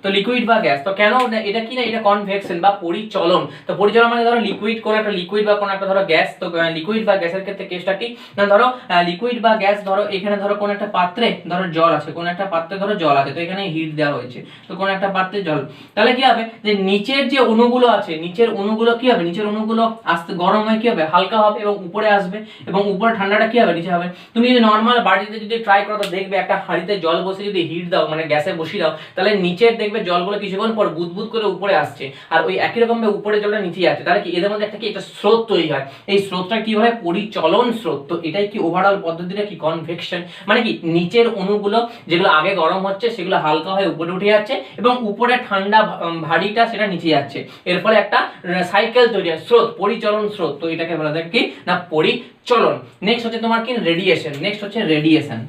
[SPEAKER 1] তো লিকুইড বা গ্যাস, তো কেন এটা কি না, এটা কনভেকশন বা পরিচলন। তো পরিচলন মানে ধরো লিকুইড, কোন একটা লিকুইড বা কোন একটা ধরো গ্যাস। তো লিকুইড বা গ্যাসের ক্ষেত্রে কেসটা কি না, ধরো লিকুইড বা গ্যাস, ধরো এখানে ধরো কোন একটা পাত্রে ধরো জল আছে, কোন একটা পাত্রে ধরো জল আছে, তো এখানে হিট দেওয়া হয়েছে, তো কোন একটা পাত্রে জল। তাহলে কি হবে যে নিচের যে অণুগুলো আছে, নিচের অণুগুলো কি হবে, নিচের অণুগুলো আস্তে গরম হয়ে কি হবে, হালকা হবে এবং উপরে আসবে, এবং উপরে ঠান্ডাটা কি হবে, নিচে হবে। তুমি যদি নর্মাল বাড়িতে যদি ট্রাই করো, তো দেখবে একটা হাঁড়িতে জল বসে যদি হিট দাও, মানে গ্যাসে বসিয়ে দাও, তাহলে নিচের দেখবে জলগুলো কিছুক্ষণ পর বুদবুদ করে উপরে আসছে, আর ওই একই রকম ভাবে উপরে জলটা নিচে যাচ্ছে। তাহলে কি এদের মধ্যে একটা কি একটা স্রোত তৈরি হয়, এই স্রোতটা কি হয়, পরিচলন স্রোত। তো এটাই কি ওভারঅল পদ্ধতিটা কি কনভেকশন, মানে কি নিচের অণুগুলো যেগুলো আগে গরম হচ্ছে সেগুলো হালকা হয়ে উপরে উঠে যাচ্ছে, এবং উপরে ঠান্ডা ভারীটা সেটা নিচে যাচ্ছে, এর ফলে একটা সাইকেল তৈরি হয়, স্রোত, পরিচলন স্রোত। তো এটাকে বলা যায় কি না পরিচলন। নেক্সট হচ্ছে তোমার কি রেডিয়েশন। নেক্সট হচ্ছে রেডিয়েশন।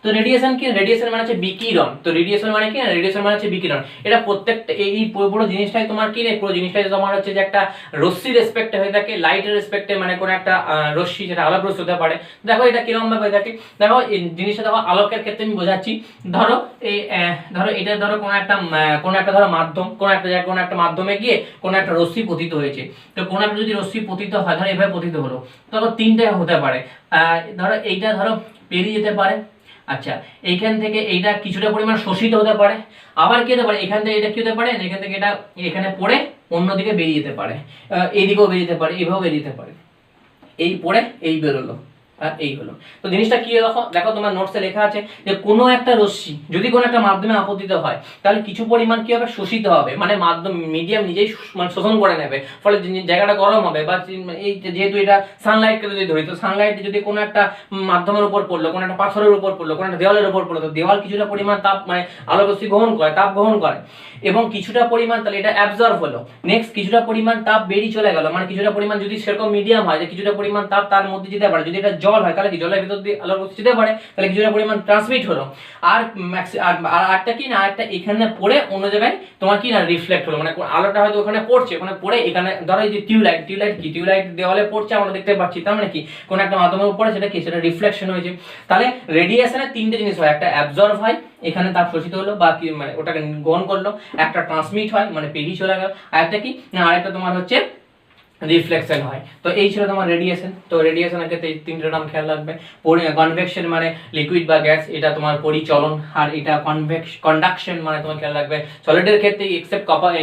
[SPEAKER 1] তো রেডিয়েশন কি, রেডিয়েশন মানে হচ্ছে বিকিরণ। তো রেডিয়েশন মানে কি, রেডিয়েশন মানে হচ্ছে বিকিরণ। এটা প্রত্যেকটা এই পুরো জিনিসটাই তোমার কি, পুরো জিনিসটাই তোমার হচ্ছে যে একটা রশ্মির রেসপেক্টে হয়ে থাকে, লাইটের রেসপেক্টে, মানে কোন একটা রশ্মি, যেটা আলোক রশ্মি হতে পারে। দেখো এটা কিরকম ভাবে হয়ে থাকে, দেখো এই জিনিসটা দেখো আলোকের ক্ষেত্রে আমি বোঝাচ্ছি। ধরো এই ধরো এটা ধরো কোন একটা ধরো মাধ্যম, কোন একটা জায়গায় কোন একটা মাধ্যমে গিয়ে কোন একটা রশ্মি পতিত হয়েছে। তো কোন একটা যদি রশ্মি পতিত হয়, ধরো এভাবে পতিত হলো, ধরো তিনটে হতে পারে। ধরো এইটা ধরো পেরিয়ে যেতে পারে, আচ্ছা এইখান থেকে এইটা কিছুটা পরিমাণ শোষিত হতে পারে, আবার কি হতে পারে এখান থেকে এটা কি হতে পারে, এখান থেকে এটা এখানে পড়ে অন্যদিকে বেরিয়ে যেতে পারে, এইদিকেও বেরিয়ে যেতে পারে, এইভাবেও বেরিয়ে যেতে পারে, এই পড়ে এই বেরোলো, আর এই হলো। তো জিনিসটা কি দেখো, দেখো তোমার নোটসে লেখা আছে যে কোনো একটা রশ্মি যদি কোনো একটা মাধ্যমে আপতিত হয়, তাহলে কিছু পরিমাণ কি হবে, শোষিত হবে, মানে মাধ্যম মিডিয়াম নিজেই মানে শোষণ করে নেবে, ফলে জায়গাটা গরম হবে। বা এই যেহেতু এটা সানলাইটকে যদি ধরি, তো সানলাইট যদি কোনো একটা মাধ্যমের উপর পড়লো, কোনো একটা পাথরের উপর পড়লো, কোনো একটা দেওয়ালের উপর পড়লো, তো দেওয়াল কিছুটা পরিমাণ তাপ মানে আলোক রশ্মি গ্রহণ করে, তাপ গ্রহণ করে, এবং কিছুটা পরিমাণ তাহলে এটা অ্যাবজর্ব হলো। নেক্সট কিছুটা পরিমাণ তাপ বেরিয়ে চলে গেল, মানে কিছুটা পরিমাণ যদি সেরকম মিডিয়াম হয় যে কিছুটা পরিমাণ তাপ তার মধ্যে যেতে পারে, যদি এটা জল হয় তাহলে কি জলের ভিতর দিয়ে আলোর রশ্মি যেতে পারে, তাহলে কিছুটা পরিমাণ ট্রান্সমিট হলো। আর আরটা কি না, আরটা এখানে পড়ে অন্য জায়গায় তোমার কি না রিফ্লেক্ট হলো, মানে আলোটা হয়তো ওখানে পড়ছে, ওখানে পড়ে এখানে ধরো এই যে টিউবলাইট দেওয়ালে পড়ছে, আমরা দেখতে পাচ্ছি, তার মানে কি কোন একটা মাধ্যমের উপরে সেটা কি, সেটা রিফ্লেকশন হয়েছে। তাহলে রেডিয়েশনের তিনটে জিনিস হয়, একটা অ্যাবজর্ব হয়, এখানে তাপ শোষিত হলো বা কি মানে ওটাকে গ্রহণ করলো, একটা ট্রান্সমিট হয় মানে পেরিয়ে চলে গেল, আর একটা কি না আরেকটা তোমার হচ্ছে রিফ্লেকশন হয়। তো এই ছিল তোমার রেডিয়েশন। তো রেডিয়েশনের ক্ষেত্রে এই তিনটে নাম খেয়াল রাখবে। কনভেকশন মানে লিকুইড বা গ্যাস, এটা তোমার পরিচলন। আর এটা কন্ডাকশন মানে তোমার খেয়াল রাখবে সলিডের ক্ষেত্রে এক্সেপ্ট কপার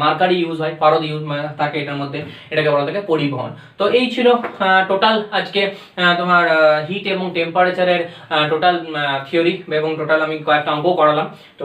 [SPEAKER 1] মার্কারি ইউজ হয়, পারদ ইউজ থাকে এটার মধ্যে, এটাকে বলা থাকে পরিবহন। তো এই ছিল টোটাল আজকে তোমার হিট এবং টেম্পারেচারের টোটাল থিওরি, এবং টোটাল আমি কয়েকটা অঙ্ক করালাম। তো